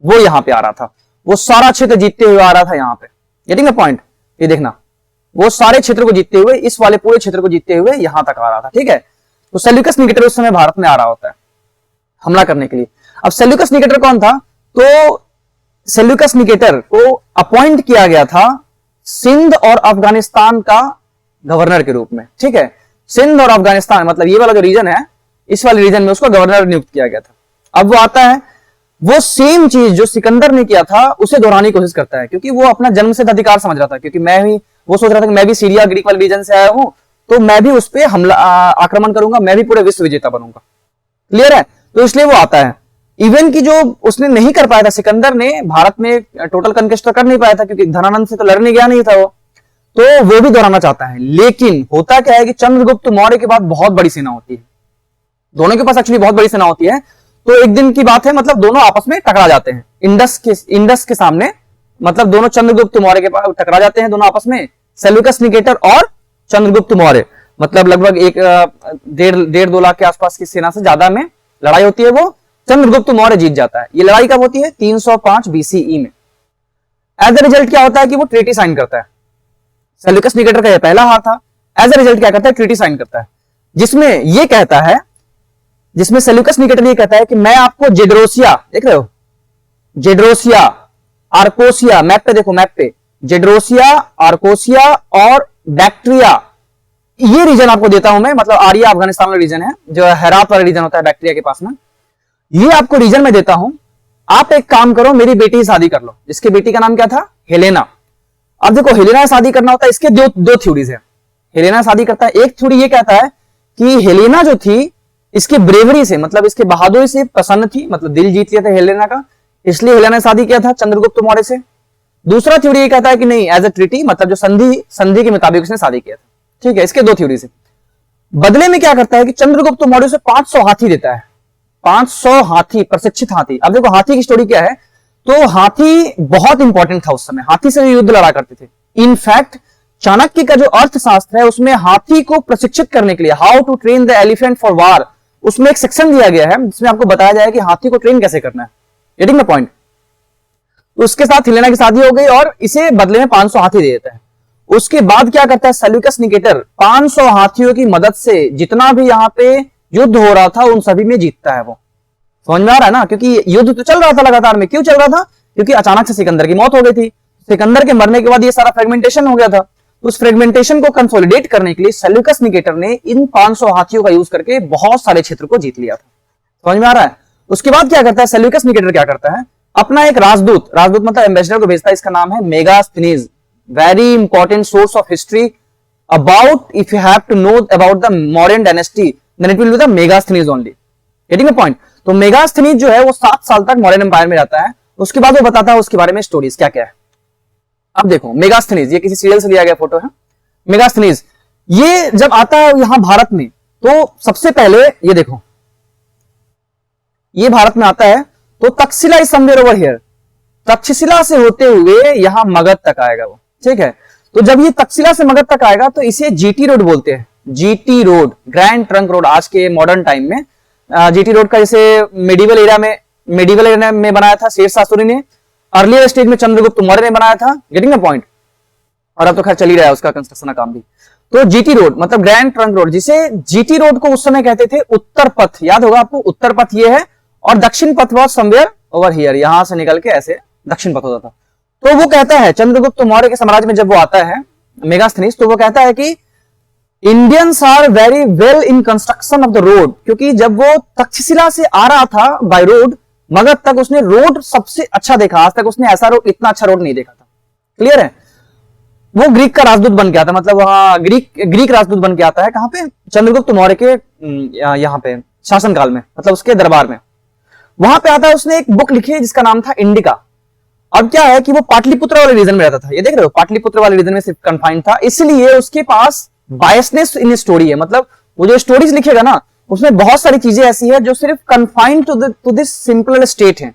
वो यहां पे आ रहा था। वो सारा क्षेत्र जीतते हुए आ रहा था यहां पे। Getting the point? ये देखना, वो सारे क्षेत्र को जीतते हुए, इस वाले पूरे क्षेत्र को जीतते हुए यहां तक आ रहा था। ठीक है? तो सेल्यूकस निकेटर उस समय भारत में आ रहा होता है हमला करने के लिए। अब सेल्यूकस निकेटर कौन था? तो सेल्यूकस निकेटर को अपॉइंट किया गया था सिंध और अफगानिस्तान का गवर्नर के रूप में। ठीक है? सिंध और अफगानिस्तान मतलब ये वाला जो रीजन है, इस वाले रीजन में उसको गवर्नर नियुक्त किया गया था। अब वो आता है, वो सेम चीज जो सिकंदर ने किया था उसे दोहराने की कोशिश करता है, क्योंकि वो अपना जन्म सिद्ध अधिकार समझ रहा था, क्योंकि वो सोच रहा था कि मैं भी सीरिया ग्रीक वाले रीजन से आया हूं, तो मैं भी उस पर हमला आक्रमण करूंगा, मैं भी पूरे विश्व विजेता बनूंगा। क्लियर है? तो इसलिए वो आता है। इवन की जो उसने नहीं कर पाया था, सिकंदर ने भारत में टोटल कन्क्वेस्ट कर नहीं पाया था, क्योंकि धनानंद से तो लड़ने गया नहीं था वो, तो वो भी दोहराना चाहता है। लेकिन होता क्या है कि चंद्रगुप्त मौर्य के बाद बहुत बड़ी सेना होती है, दोनों के पास एक्चुअली बहुत बड़ी सेना होती है। तो एक दिन की बात है, मतलब दोनों आपस में टकरा जाते हैं इंडस के सामने, मतलब दोनों चंद्रगुप्त मौर्य के पास टकरा जाते हैं दोनों आपस में, सेल्यूकस निकेटर और चंद्रगुप्त मौर्य। मतलब लगभग एक 1.5-2 लाख के आसपास की सेना से ज्यादा में लड़ाई होती है, वो चंद्रगुप्त मौर्य जीत जाता है। ये लड़ाई कब होती है? 305 बीसीई में। एज ए रिजल्ट क्या होता है कि वो ट्रीटी साइन करता है। सेल्यूकस निकेटर का यह पहला हार था। एज ए रिजल्ट क्या करता है? ट्रीटी साइन करता है, जिसमें ये कहता है, जिसमें सेल्यूकस निकेटर ये कहता है कि मैं आपको जेड्रोसिया, देख रहे हो, जेड्रोसिया, आर्कोसिया, मैप पे देखो, मैप पे जेड्रोसिया, आर्कोसिया और बैक्ट्रिया, ये रीजन आपको देता हूं मैं, मतलब आर्या अफगानिस्तान वाला रीजन है, जो हेरात वाला रीजन होता है बैक्ट्रिया के पास में, ये आपको रीजन में देता हूं। आप एक काम करो, मेरी बेटी की शादी कर लो। जिसकी बेटी का नाम क्या था? हेलेना। अब देखो, हेलेना शादी करना होता है, इसके दो थ्योरीज है। हेलेना शादी करता है, एक थ्योरी ये कहता है कि हेलेना जो थी इसकी ब्रेवरी से, मतलब इसके बहादुरी से प्रसन्न थी, मतलब दिल जीत लिया था हेलेना का, इसलिए हेलेना ने शादी किया था चंद्रगुप्त मौर्य से। दूसरा थ्योरी ये कहता है कि नहीं, एज ए ट्रीटी, मतलब जो संधि के मुताबिक उसने शादी किया था। ठीक है, इसके दो थ्योरी से। बदले में क्या करता है कि चंद्रगुप्त मौर्य से 500 हाथी देता है, 500 हाथी, प्रशिक्षित हाथी। अब देखो हाथी की स्टोरी क्या है, तो हाथी बहुत इंपॉर्टेंट था उस समय, हाथी से युद्ध लड़ा करते थे। इनफैक्ट चाणक्य का जो अर्थशास्त्र है उसमें हाथी को प्रशिक्षित करने के लिए, how to train the elephant for war, उसमें एक सेक्शन दिया गया है जिसमें आपको बताया जाए कि हाथी को ट्रेन कैसे करना है। Getting the point? उसके साथ हेलेना की शादी हो गई और इसे बदले में 500 हाथी दे देता है। उसके बाद क्या करता है सेल्यूकस निकेटर, 500 हाथियों की मदद से जितना भी यहां पे युद्ध हो रहा था उन सभी में जीतता है वो। समझ में आ रहा है ना? क्योंकि युद्ध तो चल रहा था लगातार में। क्यों चल रहा था? क्योंकि अचानक से सिकंदर की मौत हो गई थी। सिकंदर के मरने के बाद ये सारा फ्रेगमेंटेशन हो गया था। उस फ्रेगमेंटेशन को कंसोलिडेट करने के लिए सेल्यूकस निकेटर ने इन 500 हाथियों का यूज करके बहुत सारे क्षेत्र को जीत लिया था। समझ में आ रहा है? उसके बाद क्या करता है सेल्यूकस निकेटर, क्या करता है, अपना एक राजदूत मतलब एम्बेसडर को भेजता है, इसका नाम है Megasthenes. Very important source of history about, if you have to know about the Mauryan dynasty then it will be the Megasthenes only. Getting the point? तो मेगास्थनीज जो है वो 7 साल तक मौर्यन एम्पायर में रहता है। उसके बाद वो बताता है उसके बारे में स्टोरीज क्या क्या है। अब देखो मेगास्थनीज, ये किसी सीरियल से लिया गया फोटो है। मेगास्थनीज ये जब आता है यहां भारत में, तो सबसे पहले ये देखो, ये भारत में आता है तो Takshashila is somewhere over here, Takshashila से होते हुए यहां मगध तक आएगा वो। ठीक है, तो जब ये तक्षशिला से मगध तक आएगा तो इसे जीटी रोड बोलते हैं। GT road, grand trunk road, आज के मॉडर्न टाइम में जीटी रोड का जैसे मेडिवल एरा में बनाया था शेरशाह सूरी ने, अर्लियर स्टेज में चंद्रगुप्त मौर्य ने बनाया था। Getting the point? और अब तो खैर चल ही रहा है उसका कंस्ट्रक्शन का काम भी। तो जीटी रोड मतलब ग्रैंड ट्रंक रोड, जिसे जीटी रोड को उस समय कहते थे उत्तर पथ। याद होगा आपको, उत्तर पथ ये है और दक्षिण पथ वॉज समवेयर ओवर हियर, यहां से निकल के ऐसे दक्षिण पथ होता था। तो वो कहता है चंद्रगुप्त मौर्य के साम्राज्य में जब वो आता है मेगास्थनीज, तो वो कहता है कि Indians are very well in construction of the road, क्योंकि जब वो तक्षशिला से आ रहा था बाय रोड मगध तक, उसने रोड सबसे अच्छा देखा। आज तक उसने ऐसा रोड, इतना अच्छा रोड नहीं देखा था। क्लियर है? वो ग्रीक का राजदूत बन के आता, मतलब वहां ग्रीक राजदूत बन के आता है। कहां पे? चंद्रगुप्त मौर्य के यहां पे शासनकाल में, मतलब उसके दरबार में। वहां पे आता है, उसने एक बुक लिखी है जिसका नाम था इंडिका। अब क्या है कि वो पाटलिपुत्र वाले रीजन में रहता था। ये देख रहे हो, पाटलिपुत्र वाले रीजन में सिर्फ कन्फाइंड था, इसलिए उसके पास बायसनेस इन स्टोरी है। मतलब वो जो स्टोरीज लिखेगा ना, उसमें बहुत सारी चीजें ऐसी है जो सिर्फ confined to this simple state है,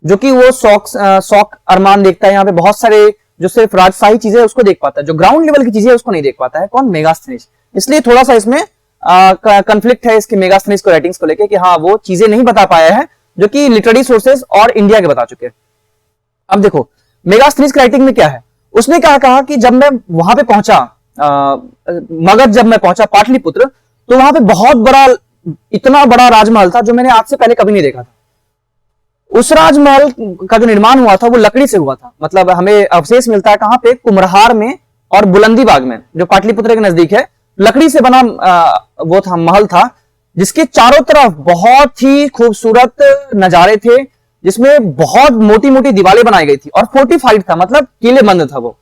जो कि वो शौक अरमान देखता है। यहाँ पे बहुत सारे जो सिर्फ राजशाही चीजें उसको देख पाता है, जो ग्राउंड लेवल की चीजें उसको नहीं देख पाता है। कौन? मेगास्थनीज। इसलिए थोड़ा सा इसमें कंफ्लिक्ट है इसके मेगास्थनीज को राइटिंग्स को लेके, कि हाँ वो चीजें नहीं बता पाया है जो कि लिटरेरी सोर्सेज और इंडिया के बता चुके हैं। अब देखो मेगास्थनीज की राइटिंग में क्या है, उसने क्या कहा कि जब मैं वहां पे पहुंचा मगध, जब मैं पहुंचा पाटलिपुत्र, तो वहां पे बहुत बड़ा, इतना बड़ा राजमहल था जो मैंने आज से पहले कभी नहीं देखा था। उस राजमहल का जो निर्माण हुआ था वो लकड़ी से हुआ था। मतलब हमें अवशेष मिलता है कहां पे? कुम्हरहार में और बुलंदी बाग में, जो पाटलिपुत्र के नजदीक है। लकड़ी से बना वो था, महल था, जिसके चारों तरफ बहुत ही खूबसूरत नजारे थे, जिसमें बहुत मोटी मोटी दीवारें बनाई गई थी और फोर्टिफाइड था, मतलब किलेबंद था वो।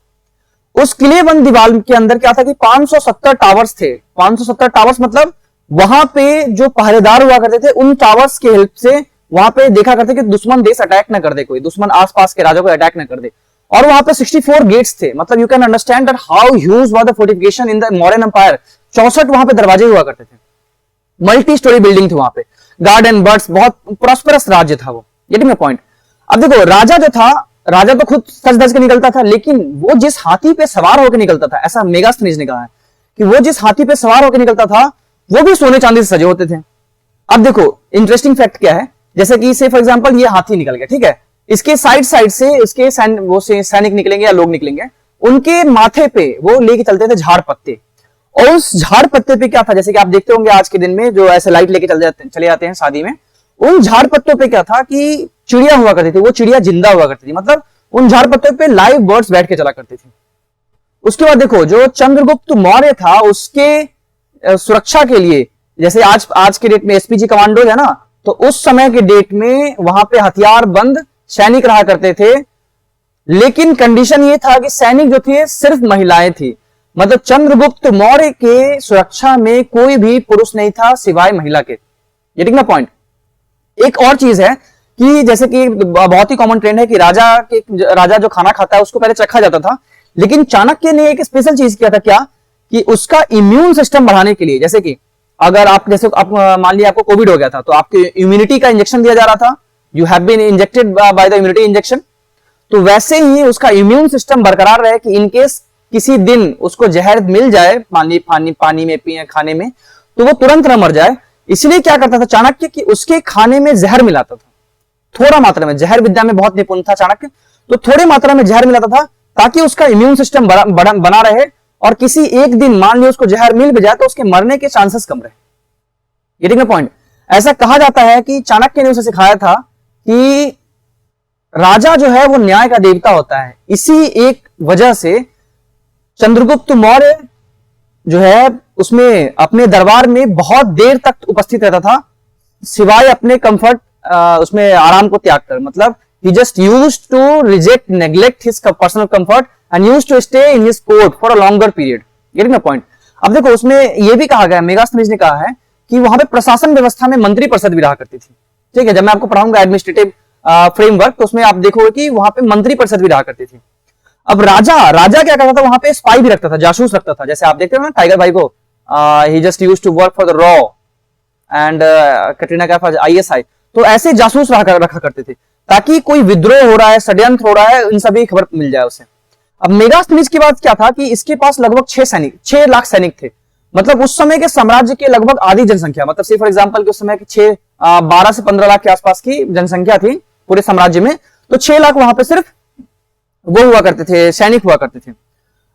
उस किलेबंद दीवार के अंदर क्या था कि 570 टावर्स थे। 570 टावर्स मतलब वहां पे जो पहरेदार हुआ करते थे, उन टावर्स के हेल्प से वहां पे देखा करते कि दुश्मन देश अटैक ना कर दे, कोई दुश्मन आसपास के राजा को अटैक ना कर दे। और वहां पे 64 गेट्स थे। मतलब you can understand that how huge was the fortification in the Mauryan empire. 64 वहां पे दरवाजे हुआ करते थे, मल्टी स्टोरी बिल्डिंग थी वहां पे। गार्डन, बर्ड्स, बहुत प्रॉस्परस राज्य था वो। Getting my point. अब देखो राजा जो था, राजा तो खुद सज धज के निकलता था, लेकिन वो जिस हाथी पे सवार होकर निकलता था, ऐसा मेगास्थनीज ने कहा है कि वो जिस हाथी पे सवार होकर निकलता था वो भी सोने चांदी से सजे होते थे। अब देखो इंटरेस्टिंग फैक्ट क्या है, जैसे कि से फॉर एग्जांपल ये हाथी निकल गया, ठीक है, इसके साइड साइड से इसके सैनिक निकलेंगे या लोग निकलेंगे, उनके माथे पे वो लेके चलते थे झाड़ पत्ते, और उस झाड़ पत्ते पे क्या था, जैसे कि आप देखते होंगे आज के दिन में जो ऐसे लाइट लेके चले जाते हैं शादी में, उन झाड़ पत्तों पे क्या था कि चिड़िया हुआ करती थी, वो चिड़िया जिंदा हुआ करती थी, मतलब उन झाड़ पत्तों पे लाइव बर्ड्स बैठ के चला करती थी। उसके बाद देखो जो चंद्रगुप्त मौर्य था उसके सुरक्षा के लिए, जैसे आज के डेट में एसपीजी कमांडो है ना, तो उस समय के डेट में वहां पे हथियार बंद सैनिक रहा करते थे, लेकिन कंडीशन ये था कि सैनिक जो थे सिर्फ महिलाएं थी, मतलब चंद्रगुप्त मौर्य के सुरक्षा में कोई भी पुरुष नहीं था सिवाय महिला के। Getting the point. एक और चीज है कि जैसे कि बहुत ही कॉमन ट्रेंड है कि राजा जो खाना खाता है उसको पहले चखा जाता था, लेकिन चाणक्य ने एक स्पेशल चीज किया था, क्या कि उसका इम्यून सिस्टम बढ़ाने के लिए, जैसे कि अगर आप मान लिया आपको कोविड हो गया था तो आपके इम्यूनिटी का इंजेक्शन दिया जा रहा था, you have been injected by the immunity injection, तो वैसे ही उसका इम्यून सिस्टम बरकरार रहे कि इनकेस किसी दिन उसको जहर मिल जाए पानी में पिए खाने में, तो वो तुरंत न मर जाए। इसलिए क्या करता था चाणक्य कि उसके खाने में जहर मिलाता था, थोड़ा मात्रा में, जहर विद्या में बहुत निपुण था चाणक्य, तो थोड़ी मात्रा में जहर मिलाता था ताकि उसका इम्यून सिस्टम बना रहे, और किसी एक दिन मान लिया उसको जहर मिल भी जाए तो उसके मरने के चांसेस कम रहे। Getting the point. ऐसा कहा जाता है कि चाणक्य ने उसे सिखाया था कि राजा जो है वो न्याय का देवता होता है, इसी एक वजह से चंद्रगुप्त मौर्य जो है उसमें अपने दरबार में बहुत देर तक उपस्थित रहता था, सिवाय अपने कंफर्ट उसमें आराम को त्याग कर, मतलब he just used to neglect his personal comfort and used to stay in his court for a longer period. Getting the point? अब देखो उसमें यह भी कहा गया है, मेगास्थनीज ने कहा है कि वहां पे प्रशासन व्यवस्था में मंत्री परिषद भी रहा करती थी। ठीक है, जब मैं आपको पढ़ाऊंगा एडमिनिस्ट्रेटिव फ्रेमवर्क तो उसमें आप देखोगे कि वहां पे मंत्री परिषद भी रहा करती थी। अब राजा क्या करता था, वहां पे स्पाई भी रखता था, जासूस रखता था, जैसे आप देखते हो ना टाइगर भाई को, he just used to work for the रॉ एंड कटरीना कैफ आईएसआई, तो ऐसे जासूस रखा करते थे ताकि कोई विद्रोह हो रहा है, षड्यंत्र हो रहा है, इन सभी खबर मिल जाए उसे। अब मेगास्थनीज की बात क्या था कि इसके पास लगभग 6 लाख सैनिक थे, मतलब उस समय के साम्राज्य के लगभग आधी जनसंख्या, मतलब से फॉर एग्जांपल कि उस समय की 12 से 15 लाख के आसपास की जनसंख्या थी पूरे साम्राज्य में, तो 6 लाख वहां पे सिर्फ वो हुआ करते थे, सैनिक हुआ करते थे।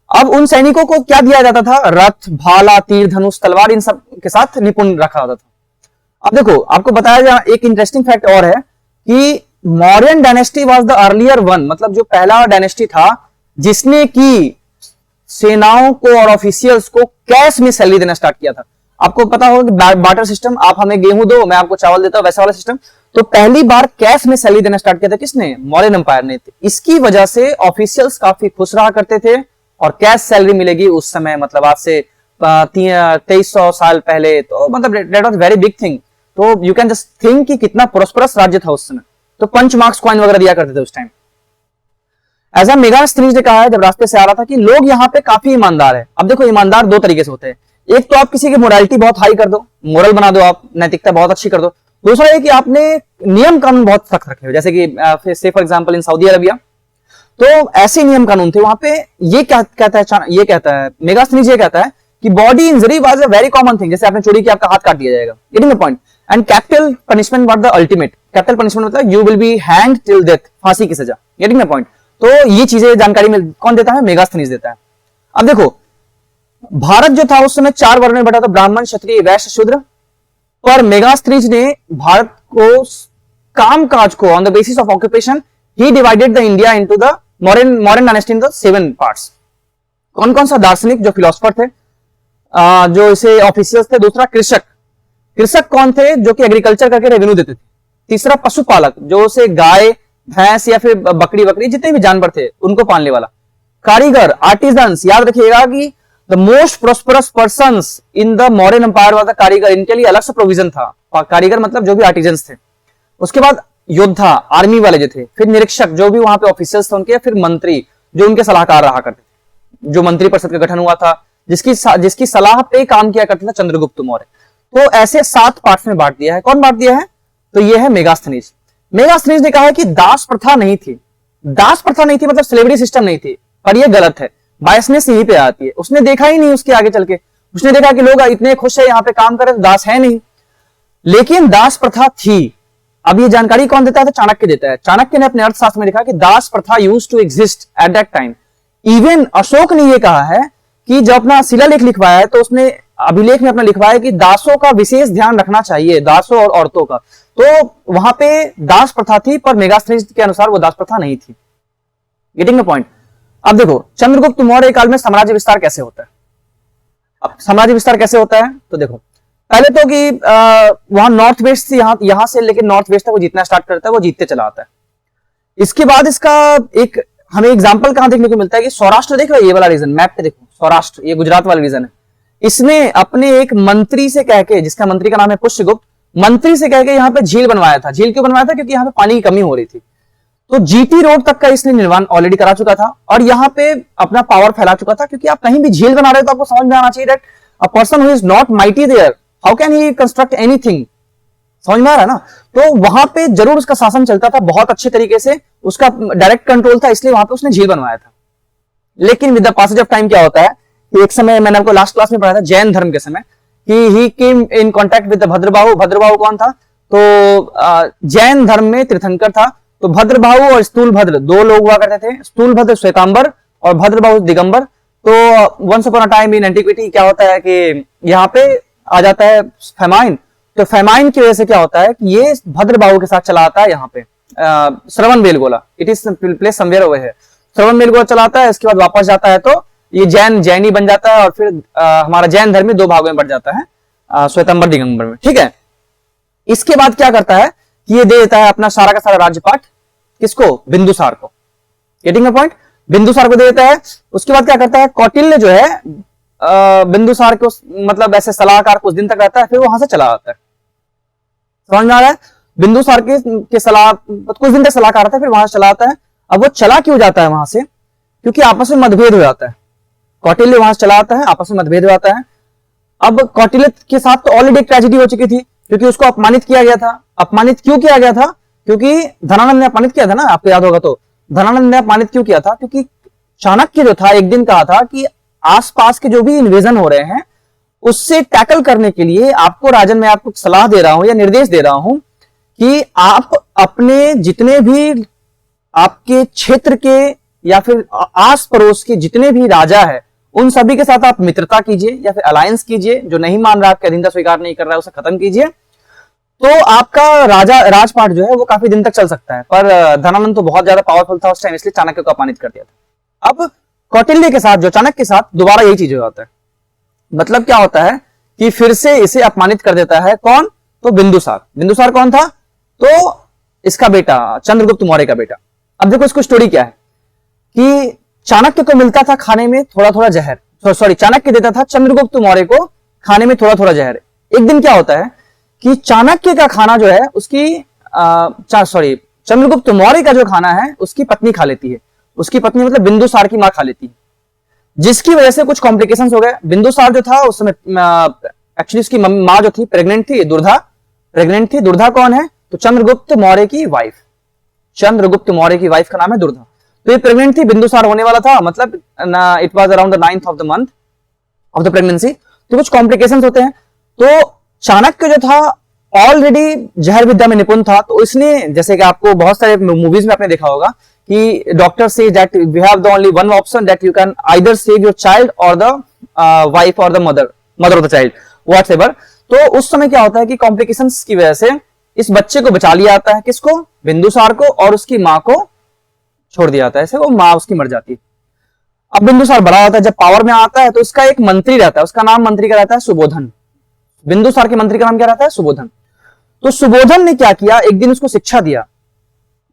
अब उन सैनिकों को क्या दिया जाता था, रथ, भाला, तीर, धनुष, तलवार, इन सब के साथ निपुण रखा होता था। अब देखो आपको बताया जाए एक इंटरेस्टिंग फैक्ट और है कि Mauryan dynasty was the earlier one, मतलब जो पहला डायनेस्टी था जिसने की सेनाओं को और ऑफिशियल्स को कैश में सैलरी देना स्टार्ट किया था। आपको पता होगा कि बार्टर सिस्टम, आप हमें गेहूं दो मैं आपको चावल देता हूं, वैसा वाला सिस्टम, तो पहली बार कैश में सैलरी देना स्टार्ट किया था किसने, मौर्यन एम्पायर ने। इसकी वजह से ऑफिशियल्स काफी खुश रहा करते थे और कैश सैलरी मिलेगी उस समय, मतलब आज से 2300 साल पहले, तो मतलब that was very big thing. तो यू कैन जस्ट थिंक कि कितना प्रोस्परस राज्य था उस समय, तो पंच मार्क्स कॉइन वगैरह दिया करते थे उस टाइम। ऐसा मेगास्थनीज ने कहा है जब रास्ते से आ रहा था कि लोग यहाँ पे काफी ईमानदार है। अब देखो ईमानदार दो तरीके से होते हैं, एक तो आप किसी की मोरालिटी बहुत हाई कर दो, मोरल बना दो, आप नैतिकता बहुत अच्छी कर दो। दूसरा है कि आपने नियम कानून बहुत सख्त रखे हो, जैसे कि से for example in Saudi Arabia, तो ऐसे नियम कानून थे वहां पे। ये क्या कहता है मेगास्थनीज, ये कहता है कि body injury was a very common thing, जैसे आपने चोरी की आपका हाथ काट दिया जाएगा, getting the point. And capital punishment was the ultimate, capital punishment मतलब you will be hanged till death, फांसी की सजा, गेटिंग द पॉइंट। तो ये चीजें जानकारी में कौन देता है, मेगास्थनीज देता है। अब देखो भारत जो था उस समय 4 वर्ग में बटा था, ब्राह्मण, क्षत्रिय, वैश्य, शूद्र, पर मेगास्थनीज ने भारत को कामकाज को on the basis of occupation he divided the India into the modern dynasty in the 7 parts. कौन कौन सा, दार्शनिक जो फिलोसफर थे, जो इसे ऑफिशियल्स थे, दूसरा कृषक कौन थे जो कि एग्रीकल्चर करके रेवेन्यू देते थे, तीसरा पशुपालक जो उसे गाय, भैंस या फिर बकरी जितने भी जानवर थे उनको पालने वाला, कारीगर, आर्टिजन्स, याद रखिएगा कि the most prosperous persons in the modern empire was the karigar, इनके लिए अलग से प्रोविजन था, कारीगर मतलब जो भी आर्टिजन्स थे। उसके बाद योद्धा, आर्मी वाले जो थे, फिर निरीक्षक जो भी वहां पे ऑफिसर्स थे उनके, फिर मंत्री जो उनके सलाहकार रहा करते थे, जो मंत्री परिषद का गठन हुआ था, जिसकी सलाह पे काम किया करता था चंद्रगुप्त मौर्य। तो ऐसे 7 पार्ट्स में बांट दिया है। कौन बांट दिया है? तो ये है मेगास्थनीज। मेगास्थनीज ने कहा है कि दास प्रथा नहीं थी। दास प्रथा नहीं थी मतलब स्लेवरी सिस्टम नहीं थी, पर ये गलत है। बायसनेस यहीं पे आती है। उसने देखा ही नहीं उसके आगे चल के, उसने देखा कि लोग इतने खुश है यहाँ पे काम कर रहे, दास है नहीं, लेकिन दास प्रथा थी। अब ये जानकारी कौन देता है? तो चाणक्य देता है। चाणक्य ने अपने अर्थशास्त्र में लिखा कि दास प्रथा used to exist at that time. Even Ashoka ने ये कहा है कि जब अपना शिलालेख लिखवाया है तो उसने अभिलेख में अपना लिखवाया कि दासों का विशेष ध्यान रखना चाहिए, दासों और औरतों का। तो वहां पे दास प्रथा थी, पर मेगास्थनीज के अनुसार वो दास प्रथा नहीं थी। Getting the point? अब देखो चंद्रगुप्त मौर्य काल में साम्राज्य विस्तार कैसे होता है। अब साम्राज्य विस्तार कैसे होता है तो देखो, पहले तो कि वहां नॉर्थ वेस्ट से यहां से लेकर नॉर्थ वेस्ट तक वो जीतना स्टार्ट करता है, वो जीतते चला आता है। इसके बाद इसका एक हमें एग्जांपल कहां देखने को मिलता है कि सौराष्ट्र देख रहे हो, ये वाला रीजन मैप पे देखो, सौराष्ट्र ये गुजरात वाला रीजन है। इसने अपने एक मंत्री से कह के, जिसका मंत्री का नाम है पुष्यगुप्त, मंत्री से कह के यहाँ पे झील बनवाया था। झील क्यों बनवाया था? क्योंकि यहाँ पे पानी की कमी हो रही थी। तो जीटी रोड तक का इसने निर्माण ऑलरेडी करा चुका था और यहाँ पे अपना पावर फैला चुका था। क्योंकि आप कहीं भी झील बना रहे हो तो आपको समझ में आना चाहिए that a person who is not mighty there, how can he construct anything. समझ में आ रहा है ना? तो वहां पे जरूर उसका शासन चलता था बहुत अच्छे तरीके से, उसका डायरेक्ट कंट्रोल था, इसलिए वहां पे उसने झील बनवाया था। लेकिन with the passage of time क्या होता है कि एक समय मैंने आपको लास्ट क्लास में पढ़ाया था जैन धर्म के समय कि he came in contact with Bhadrabahu. Bhadrabahu कौन था? तो जैन धर्म में तीर्थंकर था। तो भद्रबाहु और स्थूलभद्र दो लोग हुआ करते थे। स्थूलभद्र श्वेतांबर और भद्रबाहु दिगंबर। तो once upon a time in antiquity क्या होता है कि यहाँ पे आ जाता है फेमाइन। तो फेमाइन की वजह से क्या होता है कि ये भद्रबाहु के साथ चला आता है यहाँ पे Shravana Belagola. It is place somewhere over here. Shravana Belagola चलाता है, इसके बाद वापस जाता है तो ये जैनी बन जाता है और फिर हमारा जैन धर्म में 2 भागों में बढ़ जाता है, श्वेतांबर दिगंबर में। ठीक है, इसके बाद क्या करता है कि ये दे देता है अपना सारा का सारा राज्यपाठ किसको? बिंदुसार को। Getting the point? बिंदुसार को दे देता है। उसके बाद क्या करता है, कौटिल्य जो है बिंदुसार को मतलब ऐसे सलाहकार कुछ दिन तक रहता है, फिर वहां से चला आता है। समझ में आ रहा है? बिंदुसार के सलाह कुछ दिन तक सलाहकार रहता है, फिर वहां से चला आता है। अब वो चला क्यों जाता है वहां से? क्योंकि आपस में मतभेद हो जाता है। कौटिल्य वहां से चला आता है, आपस में मतभेद हो जाता है। अब कौटिल्य के साथ तो ऑलरेडी एक ट्रेजेडी हो चुकी थी क्योंकि उसको अपमानित किया गया था। अपमानित क्यों किया गया था? क्योंकि धनानंद ने अपमानित किया था ना, आपको याद होगा। तो धनानंद ने अपमानित क्यों किया था? क्योंकि चाणक्य जो था एक दिन कहा था कि आसपास के जो भी इन्वेजन हो रहे हैं उससे टैकल करने के लिए आपको राजन, मैं आपको सलाह दे रहा हूं या निर्देश दे रहा हूं कि आप अपने जितने भी आपके क्षेत्र के या फिर आस पड़ोस के जितने भी राजा है उन सभी के साथ आप मित्रता कीजिए या फिर अलायंस कीजिए। जो नहीं मान रहा, आपकी अधीनता स्वीकार नहीं कर रहा है, उसे खत्म कीजिए। तो आपका राजपाट जो है वो काफी दिन तक चल सकता है। पर धनानंद तो बहुत ज्यादा पावरफुल था उस टाइम, इसलिए चाणक्य को अपमानित कर दिया था। अब कौटिल्य के साथ, जो चाणक्य के साथ दोबारा यही चीज हो जाता है। मतलब क्या होता है कि फिर से इसे अपमानित कर देता है। कौन? तो बिंदुसार। बिंदुसार कौन था? तो इसका बेटा, चंद्रगुप्त मौर्य का बेटा। अब देखो इसको स्टोरी क्या है कि चाणक्य को मिलता था खाने में थोड़ा थोड़ा जहर, सॉरी चाणक्य देता था चंद्रगुप्त मौर्य को खाने में थोड़ा थोड़ा जहर। एक दिन क्या होता है कि चाणक्य का खाना जो है उसकी चंद्रगुप्त मौर्य का जो खाना है उसकी पत्नी खा लेती है। उसकी पत्नी मतलब बिंदुसार की मां खा लेती है, जिसकी वजह से कुछ कॉम्प्लिकेशंस हो गए। बिंदुसार जो था उस समय एक्चुअली उसकी मां जो थी प्रेग्नेंट थी, दुर्धा प्रेग्नेंट थी। दुर्धा कौन है? तो चंद्रगुप्त मौर्य की वाइफ। चंद्रगुप्त मौर्य की वाइफ का नाम है दुर्धा। तो ये प्रेग्नेंट थी, बिंदुसार होने वाला था, मतलब it was around the 9th of the month of the pregnancy. तो कुछ कॉम्प्लिकेशंस होते हैं। तो चाणक्य जो था ऑलरेडी जहर विद्या में निपुण था। तो इसने, जैसे कि आपको बहुत सारे मूवीज में आपने देखा होगा कि डॉक्टर से that we have the only one option that you can either save your child और द वाइफ और the mother of the child, whatever. तो उस समय क्या होता है कि कॉम्प्लिकेशंस की वजह से इस बच्चे को बचा लिया जाता है। किसको? बिंदुसार को, और उसकी मां को छोड़ दिया जाता है। ऐसे वो मां उसकी मर जाती है। अब बिंदुसार बड़ा होता है, जब पावर में आता है तो इसका एक मंत्री रहता है, उसका नाम मंत्री का रहता है सुबोधन। बिंदुसार के मंत्री का नाम क्या रहता है? सुबोधन। तो सुबोधन ने क्या किया, एक दिन उसको शिक्षा दिया,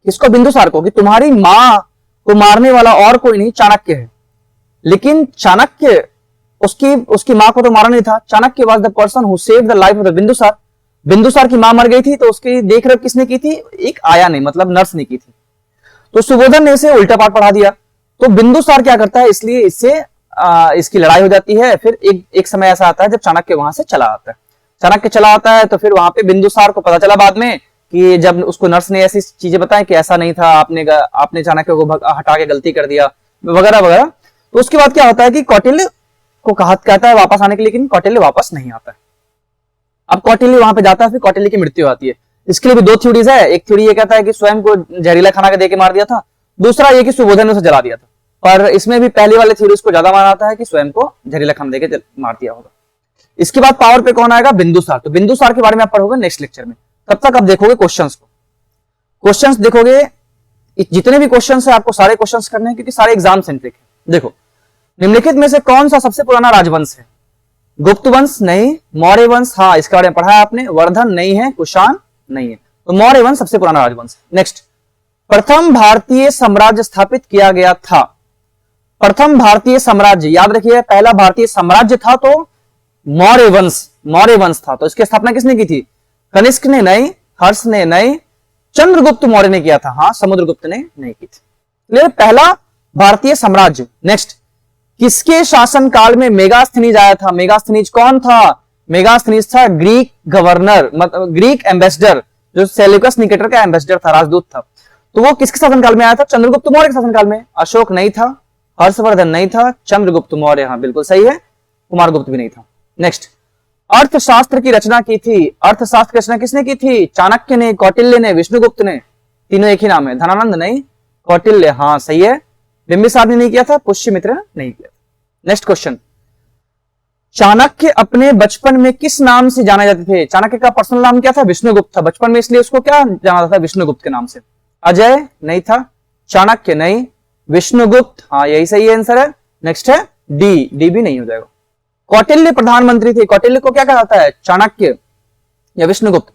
इसको बिंदुसार को, कि तुम्हारी मां को मारने वाला और कोई नहीं, चाणक्य है। लेकिन चाणक्य उसकी मां को तो मारा नहीं था। Chanakya was the person who saved the life of the Bindusara. Bindusara की मां मर गई थी तो उसकी देखरेख किसने की थी? एक आया ने, मतलब नर्स ने की थी। तो सुबोधन ने इसे उल्टा पाठ पढ़ा दिया। तो बिंदुसार क्या करता है, इसलिए इससे इसकी लड़ाई हो जाती है। फिर एक समय ऐसा आता है जब चाणक्य वहां से चला आता है। चाणक्य चला आता है तो फिर वहां पे बिंदुसार को पता चला बाद में कि जब उसको नर्स ने ऐसी चीजें बताई कि ऐसा नहीं था, आपने चाणक्य को हटा के गलती कर दिया वगैरह वगैरह। तो उसके बाद क्या होता है कि कौटिल्य को कहता है वापस आने के लिए, लेकिन कौटिल्य वापस नहीं आता है। अब कौटिल्य वहां पे जाता है, फिर कौटिल्य की मृत्यु आती है। इसके लिए भी दो थ्योरीज है, एक थ्योरी ये कहता है कि स्वयं को जहरीला खाना के देके मार दिया था, दूसरा ये कि सुबोधन ने उसे जला दिया था। पर इसमें भी पहले वाले थ्योरीज को ज्यादा माना जाता है कि स्वयं को जहरीला खाना देके मार दिया होगा। इसके बाद पावर पे कौन आएगा? बिंदुसार। तो बिंदुसार के बारे में आप पढ़ोगे नेक्स्ट लेक्चर में। तब तक आप देखोगे क्वेश्चंस को, क्वेश्चंस देखोगे, जितने भी क्वेश्चंस है आपको सारे क्वेश्चंस करने हैं, क्योंकि सारे एग्जाम सेंट्रिक है। देखो, निम्नलिखित में से कौन सा सबसे पुराना राजवंश है? गुप्त वंश नहीं, मौर्य वंश, हाँ इसके बारे में पढ़ा है आपने, वर्धन नहीं है, कुषाण नहीं है, तो मौर्य वंश सबसे पुराना राजवंश। नेक्स्ट, प्रथम भारतीय साम्राज्य स्थापित किया गया था। प्रथम भारतीय साम्राज्य, याद रखिए पहला भारतीय साम्राज्य था तो मौर्य वंश था। तो इसकी स्थापना किसने की थी? कनिष्क ने नहीं, हर्ष ने नहीं, चंद्रगुप्त मौर्य ने किया था, हाँ समुद्रगुप्त ने नहीं की थी। पहला भारतीय साम्राज्य। नेक्स्ट, किसके शासनकाल में मेगास्थनीज आया था? मेगास्थनीज कौन था? मेगास्थनीज था ग्रीक गवर्नर, मतलब ग्रीक एम्बेसडर, जो सेल्यूकस निकेटर का एम्बेसडर था, राजदूत था। तो वो किसके शासनकाल में आया था? चंद्रगुप्त मौर्य के शासनकाल में। अशोक नहीं था, हर्षवर्धन नहीं था, चंद्रगुप्त मौर्य, हाँ बिल्कुल सही है, कुमारगुप्त भी नहीं था। नेक्स्ट, अर्थशास्त्र की रचना की थी। अर्थशास्त्र की रचना किसने की थी? चाणक्य ने, कौटिल्य ने, विष्णुगुप्त ने, तीनों एक ही नाम है। धनानंद नहीं, कौटिल्य, हाँ सही है। बिंबिसार ने नहीं किया था, पुष्यमित्र ने नहीं किया। नेक्स्ट क्वेश्चन, चाणक्य अपने बचपन में किस नाम से जाने जाते थे? चाणक्य का पर्सनल नाम क्या था? विष्णुगुप्त था बचपन में, इसलिए उसको क्या जाना जाता था? विष्णुगुप्त के नाम से। अजय नहीं था, चाणक्य नहीं, विष्णुगुप्त, हाँ यही सही आंसर है। नेक्स्ट है डी भी नहीं हो जाएगा। कौटिल्य प्रधानमंत्री थे, कौटिल्य को क्या कहा जाता है? चाणक्य या विष्णुगुप्त?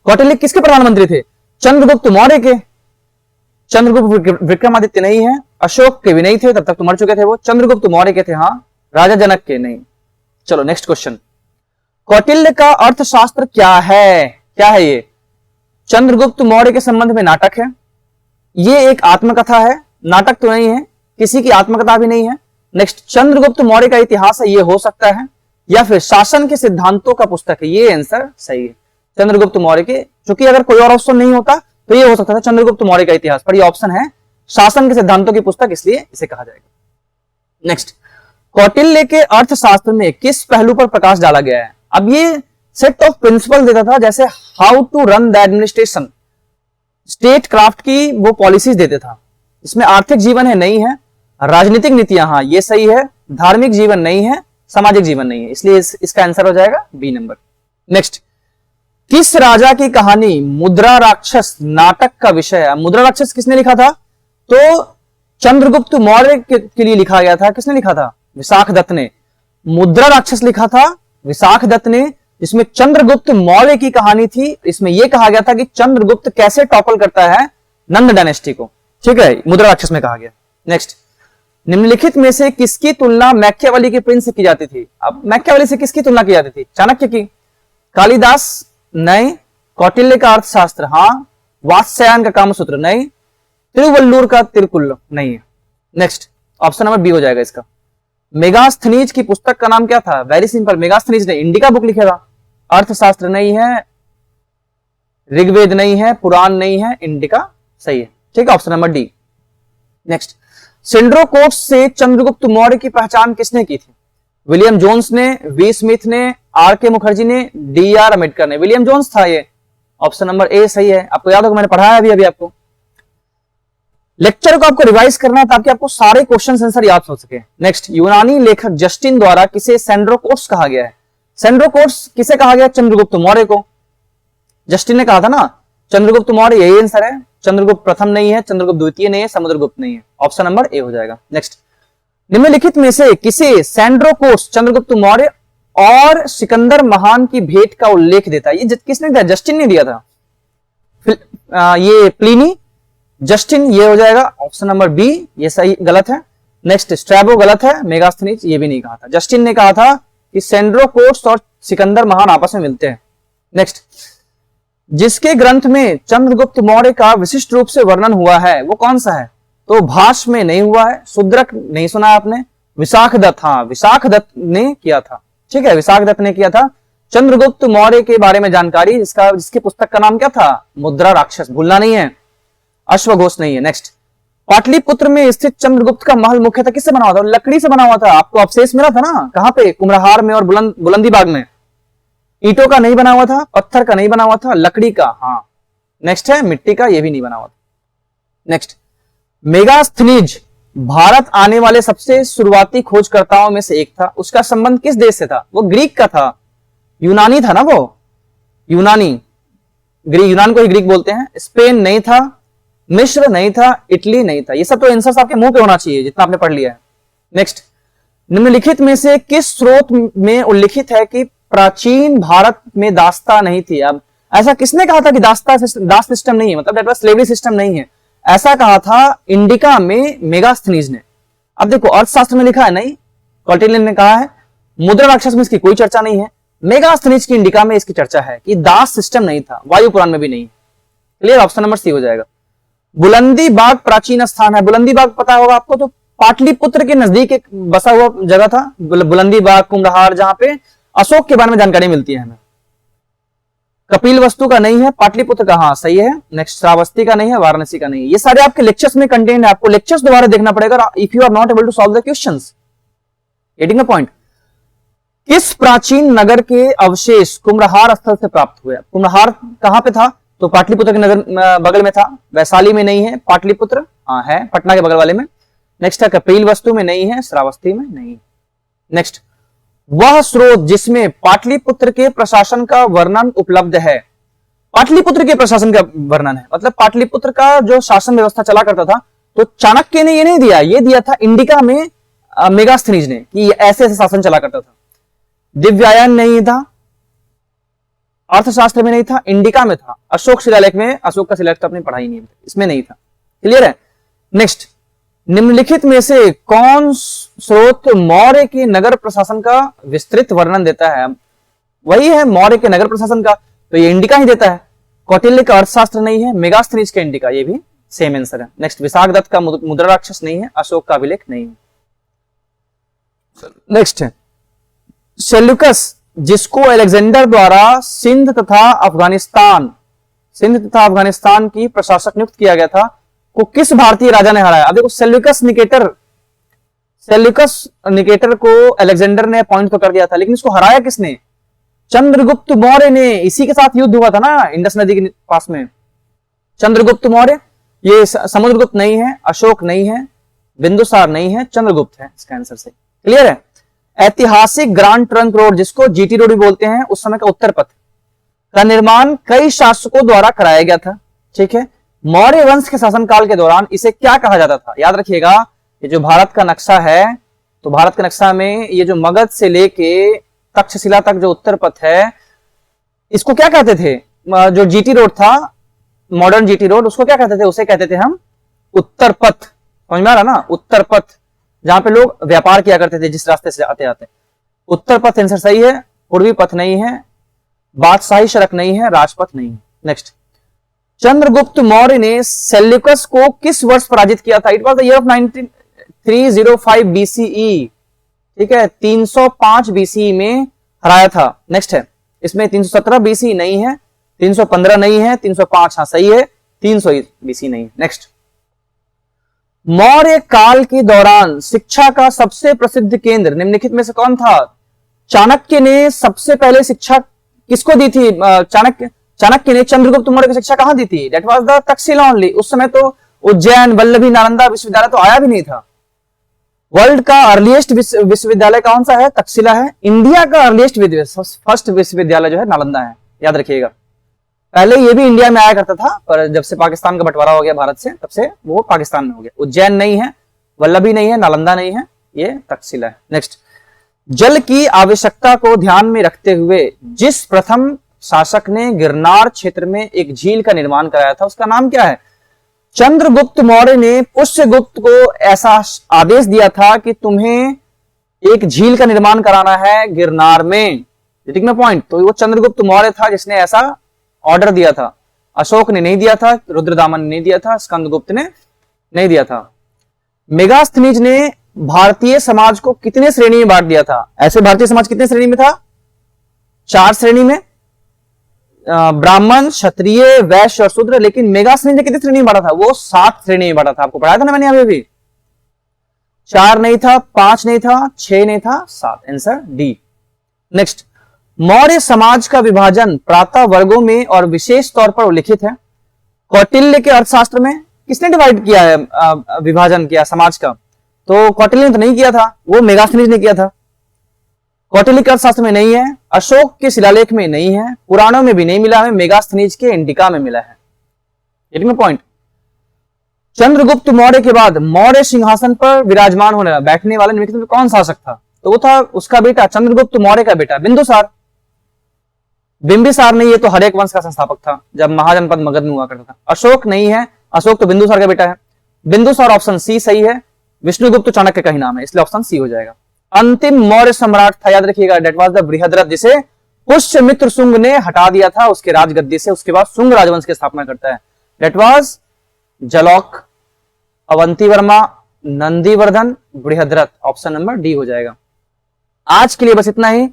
कौटिल्य किसके प्रधानमंत्री थे? चंद्रगुप्त मौर्य के। चंद्रगुप्त विक्रमादित्य नहीं है, अशोक के भी नहीं थे, तब तक तो मर चुके थे वो। चंद्रगुप्त मौर्य के थे, हाँ, राजा जनक के नहीं। चलो नेक्स्ट क्वेश्चन, कौटिल्य का अर्थशास्त्र क्या है? क्या है ये? चंद्रगुप्त मौर्य के संबंध में नाटक है, ये एक आत्मकथा है, नाटक तो नहीं है, किसी की आत्मकथा भी नहीं है। नेक्स्ट, चंद्रगुप्त मौर्य का इतिहास है, ये हो सकता है, या फिर शासन के सिद्धांतों का पुस्तक है, ये आंसर सही है। चंद्रगुप्त मौर्य के, क्योंकि अगर कोई और ऑप्शन नहीं होता तो ये हो सकता था चंद्रगुप्त मौर्य का इतिहास, पर ये ऑप्शन है शासन के सिद्धांतों की पुस्तक, इसलिए इसे कहा जाएगा। नेक्स्ट, कौटिल्य के अर्थशास्त्र में किस पहलू पर प्रकाश डाला गया है? अब ये सेट ऑफ प्रिंसिपल देता था, जैसे how to run the administration, statecraft की वो पॉलिसीज देते था। इसमें आर्थिक जीवन है, नहीं है, राजनीतिक नीतियां, हाँ ये सही है, धार्मिक जीवन नहीं है, सामाजिक जीवन नहीं है, इसलिए इसका आंसर हो जाएगा बी नंबर। नेक्स्ट, किस राजा की कहानी मुद्रा राक्षस नाटक का विषय है? मुद्रा राक्षस किसने लिखा था? तो चंद्रगुप्त मौर्य के लिए लिखा गया था। किसने लिखा था? विशाख दत्त ने। मुद्रा राक्षस लिखा था विशाख दत्त ने, जिसमें चंद्रगुप्त मौर्य की कहानी थी। इसमें यह कहा गया था कि चंद्रगुप्त कैसे टॉपल करता है नंद डायनेस्टी को, ठीक है, मुद्रा राक्षस में कहा गया। नेक्स्ट, निम्नलिखित में से किसकी तुलना मैकियावेली के प्रिंस से की जाती थी? अब मैकियावेली से किसकी तुलना की जाती थी? चाणक्य की। कालिदास नहीं, कौटिल्य का अर्थशास्त्र हाँ, वात्स्यायन का कामसूत्र नहीं, तिरुवल्लुवर का तिरुकुल्लम नहीं है। नेक्स्ट, ऑप्शन नंबर बी हो जाएगा इसका। मेगास्थनीज की पुस्तक का नाम क्या था? वेरी सिंपल, मेगास्थनीज ने इंडिका बुक लिखा था। अर्थशास्त्र नहीं है, ऋग्वेद नहीं है, पुराण नहीं है, इंडिका सही है, ठीक है, ऑप्शन नंबर डी। नेक्स्ट, सिंड्रोकोट्स से चंद्रगुप्त मौर्य की पहचान किसने की थी? विलियम जोन्स ने, वी स्मिथ ने, आर के मुखर्जी ने, डी आर अम्बेडकर ने। विलियम जोन्स था ये, ऑप्शन नंबर ए सही है। आपको याद होगा मैंने पढ़ाया अभी आपको। लेक्चर को आपको रिवाइज करना है ताकि आपको सारे क्वेश्चन आंसर याद हो सके। नेक्स्ट, यूनानी लेखक जस्टिन द्वारा किसे सेंड्रोकोट्स कहा गया है? सेंड्रोकोट्स किसे कहा गया? चंद्रगुप्त मौर्य को। जस्टिन ने कहा था ना चंद्रगुप्त मौर्य, यही आंसर है। चंद्रगुप्त प्रथम नहीं है, चंद्रगुप्त द्वितीय नहीं है, समुद्रगुप्त नहीं है, ऑप्शन नंबर ए हो जाएगा। नेक्स्ट, निम्नलिखित में से किसे सेंड्रोकोट्स चंद्रगुप्त मौर्य और सिकंदर महान की भेंट का उल्लेख देता है? ये किसने दिया? जस्टिन ने दिया था। ये प्लिनी, जस्टिन ये हो जाएगा ऑप्शन नंबर बी, ये सही गलत है। नेक्स्ट, स्ट्रैबो गलत है, मेगास्थनीज ये भी नहीं कहा था। जस्टिन ने कहा था कि सेंड्रोकोट्स और सिकंदर महान आपस में मिलते हैं। नेक्स्ट, जिसके ग्रंथ में चंद्रगुप्त मौर्य का विशिष्ट रूप से वर्णन हुआ है वो कौन सा है? तो भाष्य में नहीं हुआ है, शूद्रक नहीं सुना आपने, विशाख दत्त, हाँ विशाख दत्त ने किया था, ठीक है, विशाख दत्त ने किया था। चंद्रगुप्त मौर्य के बारे में जानकारी, जिसके पुस्तक का नाम क्या था? मुद्रा राक्षस, भूलना नहीं है, अश्वघोष नहीं है। नेक्स्ट, पाटलिपुत्र में स्थित चंद्रगुप्त का महल मुख्यतः किससे बना हुआ था? लकड़ी से बना हुआ था। आपको अवशेष मिला था ना, कहां पे? कुम्हरार में और बुलंदी बाग में। ईंटों का नहीं बना हुआ था, पत्थर का नहीं बना हुआ था, लकड़ी का। हाँ, नेक्स्ट है मिट्टी का, यह भी नहीं बना हुआ था। नेक्स्ट, मेगास्थनीज भारत आने वाले सबसे शुरुआती खोजकर्ताओं में से एक था। उसका संबंध किस देश से था? वो ग्रीक का था, यूनानी था ना वो, यूनानी, यूनान को ही ग्रीक बोलते हैं। स्पेन नहीं था, मिस्र नहीं था, इटली नहीं था। ये सब तो आंसर्स आपके मुंह पे होना चाहिए जितना आपने पढ़ लिया है। नेक्स्ट, निम्नलिखित में से किस स्रोत में उल्लिखित है कि प्राचीन भारत में दास्ता नहीं थी? अब ऐसा किसने कहा था कि दास सिस्टम नहीं है, मतलब डेट वाज स्लेवरी सिस्टम नहीं है? ऐसा कहा था इंडिका में मेगास्थनीज ने। अब देखो, अर्थशास्त्र में लिखा है नहीं, कौटिल्य ने कहा है। मुद्रा राक्षस में इसकी कोई चर्चा नहीं है, मेगास्थनीज की इंडिका में इसकी चर्चा है कि दास सिस्टम नहीं था, वायु पुराण में भी नहीं। क्लियर, ऑप्शन नंबर सी हो जाएगा। बुलंदी बाग प्राचीन स्थान है। बुलंदी बाग पता होगा आपको, तो पाटलिपुत्र के नजदीक एक बसा हुआ जगह था बुलंदी बाग, कुम्हरार, जहां पे अशोक के बारे में जानकारी मिलती है हमें। कपिल वस्तु का नहीं है, पाटलिपुत्र का हाँ सही है। नेक्स्ट, श्रावस्ती का नहीं है, वाराणसी का नहीं है। ये सारे आपके लेक्चर्स में कंटेंट है, आपको लेक्चर्स दोबारा देखना पड़ेगा if you are not able to solve the questions. Getting the point. किस प्राचीन नगर के अवशेष कुम्हरार स्थल से प्राप्त हुए? कुम्हरार कहां पे था? तो पाटलिपुत्र के नगर बगल में था। वैशाली में नहीं है, पाटलिपुत्र हाँ है, पटना के बगल वाले में। नेक्स्ट है कपिल वस्तु में नहीं है, श्रावस्ती में नहीं। नेक्स्ट, वह स्रोत जिसमें पाटलिपुत्र के प्रशासन का वर्णन उपलब्ध है। पाटलिपुत्र के प्रशासन का वर्णन है, मतलब पाटलिपुत्र का जो शासन व्यवस्था चला करता था, तो चाणक्य ने ये नहीं दिया, ये दिया था इंडिका में मेगास्थनीज ने, कि ऐसे ऐसे शासन चला करता था। दिव्यायन नहीं था, अर्थशास्त्र में नहीं था, इंडिका में था। अशोक शिलालेख में, अशोक का शिलालेख तो आपने पढ़ा ही नहीं, इसमें नहीं था। क्लियर है। नेक्स्ट, निम्नलिखित में से कौन स्रोत मौर्य के नगर प्रशासन का विस्तृत वर्णन देता है? वही है मौर्य के नगर प्रशासन का, तो ये इंडिका ही देता है। कौटिल्य का अर्थशास्त्र नहीं है, मेगास्थनीज का इंडिका, ये भी सेम आंसर है। नेक्स्ट, विशाखदत्त का मुद्रा राक्षस नहीं है, अशोक का अभिलेख नहीं है। नेक्स्ट है सेल्यूकस, जिसको अलेक्जेंडर द्वारा सिंध तथा अफगानिस्तान की प्रशासक नियुक्त किया गया था, को किस भारतीय राजा ने हराया? अब देखो, सेल्यूकस निकेटर को अलेक्जेंडर ने अपॉइंट तो कर दिया था, लेकिन इसको हराया किसने? चंद्रगुप्त मौर्य ने। इसी के साथ युद्ध हुआ था ना इंडस नदी के पास में। चंद्रगुप्त मौर्य, ये समुद्रगुप्त नहीं है, अशोक नहीं है, बिंदुसार नहीं है, चंद्रगुप्त है इसका आंसर से। क्लियर है। ऐतिहासिक ग्रांड ट्रंक रोड, जिसको जीटी रोड भी बोलते हैं, उस समय का उत्तर पथ का निर्माण कई शासकों द्वारा कराया गया था। ठीक है। मौर्य वंश के शासनकाल के दौरान इसे क्या कहा जाता था? याद रखिएगा, ये जो भारत का नक्शा है, तो भारत के नक्शा में ये जो मगध से लेके तक्षशिला तक जो उत्तर पथ है, इसको क्या कहते थे? जो जीटी रोड था, मॉडर्न जीटी रोड, उसको क्या कहते थे? उसे कहते थे हम उत्तर पथ। समझ में आ रहा ना? उत्तर पथ, जहां पे लोग व्यापार किया करते थे जिस रास्ते से आते आते। उत्तर पथ आंसर सही है। पूर्वी पथ नहीं है, बादशाही सड़क नहीं है, राजपथ नहीं है। नेक्स्ट, चंद्रगुप्त मौर्य ने सेल्यूकस को किस वर्ष पराजित किया था? It was the year of 305 BCE। ठीक है, 305 BCE में हराया था। नेक्स्ट है, इसमें 317 BCE नहीं है, 315 नहीं है, 305 हाँ सही है, 300 BCE नहीं है। नेक्स्ट, मौर्य काल के दौरान शिक्षा का सबसे प्रसिद्ध केंद्र निम्नलिखित में से कौन था? चाणक्य ने सबसे पहले शिक्षा किसको दी थी? चाणक्य ने चंद्रगुप्त मौर्य को शिक्षा कहां दी थी? That was the Takshashila only. उस समय तो उज्जैन, वल्लभी, नालंदा विश्वविद्यालय तो आया भी नहीं था। वर्ल्ड का अर्लीस्ट विश्वविद्यालय कौन सा है? तक्षशिला है। इंडिया का अर्लीस्ट फर्स्ट विश्वविद्यालय जो है नालंदा है, याद रखिएगा। पहले ये भी इंडिया में आया करता था, पर जब से पाकिस्तान का बंटवारा हो गया भारत से, तब से वो पाकिस्तान में हो गया। उज्जैन नहीं है, वल्लभी नहीं है, नालंदा नहीं है, ये तक्षशिला है। नेक्स्ट, जल की आवश्यकता को ध्यान में रखते हुए जिस प्रथम शासक ने गिरनार क्षेत्र में एक झील का निर्माण कराया था, उसका नाम क्या है? चंद्रगुप्त मौर्य ने पुष्यगुप्त को ऐसा आदेश दिया था कि तुम्हें एक झील का निर्माण कराना है गिरनार में। ठीक ना पॉइंट? तो वो चंद्रगुप्त मौर्य था जिसने ऐसा ऑर्डर दिया था। अशोक ने नहीं दिया था, रुद्रदामन ने नहीं दिया था, स्कंदगुप्त ने नहीं दिया था। मेगास्थनीज ने भारतीय समाज को कितने श्रेणी में बांट दिया था? ऐसे भारतीय समाज कितने श्रेणी में था? 4 श्रेणी में, ब्राह्मण, क्षत्रिय, वैश्य और शूद्र। लेकिन मेगा श्रेणी ने कितनी श्रेणी में बांटा था? वो 7 श्रेणी में बांटा था। आपको पढ़ाया था ना मैंने अभी भी। 4 नहीं था, 5 नहीं था, 6 नहीं था, 7। Answer D. नेक्स्ट, मौर्य समाज का विभाजन प्रातः वर्गों में और विशेष तौर पर उल्लिखित है। कौटिल्य के अर्थशास्त्र में किसने डिवाइड किया है, विभाजन किया समाज का? तो कौटिल्य ने तो नहीं किया था, वो मेगास्थनीज ने किया था। कौटिल्य के अर्थशास्त्र में नहीं है, अशोक के शिलालेख में नहीं है, पुराणों में भी नहीं मिला है, मेगास्थनीज के इंडिका में मिला है। Getting the point. Chandragupta Maurya के बाद मौर्य सिंहासन पर विराजमान होने बैठने वाले निम्नलिखित में कौन शासक था? तो वो था उसका बेटा, चंद्रगुप्त मौर्य का बेटा बिंदुसार। बिंबिसार नहीं, ये तो हरेक वंश का संस्थापक था जब महाजनपद मगध में हुआ करता था। अशोक नहीं है, अशोक तो बिंदुसार का बेटा है। बिंदुसार ऑप्शन सी सही है। विष्णुगुप्त चाणक्य का ही नाम है, इसलिए ऑप्शन सी हो जाएगा। अंतिम मौर्य सम्राट था, याद रखिएगा, डेट वाज द बृहद्रथ, जिसे पुष्यमित्र शुंग ने हटा दिया था उसके राजगद्दी से। उसके बाद शुंग राजवंश की स्थापना करता है। That was Jalauka, Avantivarman, Nandivardhana, Brihadratha. Option number D हो जाएगा। आज के लिए बस इतना ही।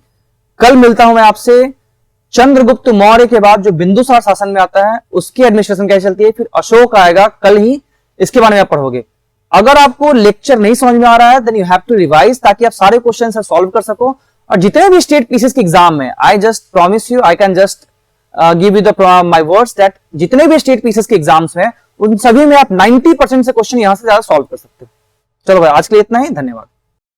कल मिलता हूं मैं आपसे। चंद्रगुप्त मौर्य के बाद जो बिंदुसार शासन में आता है उसकी एडमिनिस्ट्रेशन कैसे चलती है, फिर अशोक आएगा, कल ही इसके बारे में आप पढ़ोगे। अगर आपको लेक्चर नहीं समझ में आ रहा है then you have to revise, ताकि आप सारे क्वेश्चन सॉल्व कर सको। और जितने भी स्टेट पीसीएस के एग्जाम में, I just promise you, I can just give you the my words that जितने भी स्टेट पीसीएस के एग्जाम्स हैं उन सभी में आप 90% से क्वेश्चन यहां से ज्यादा सॉल्व कर सकते हो। चलो भाई, आज के लिए इतना ही। धन्यवाद।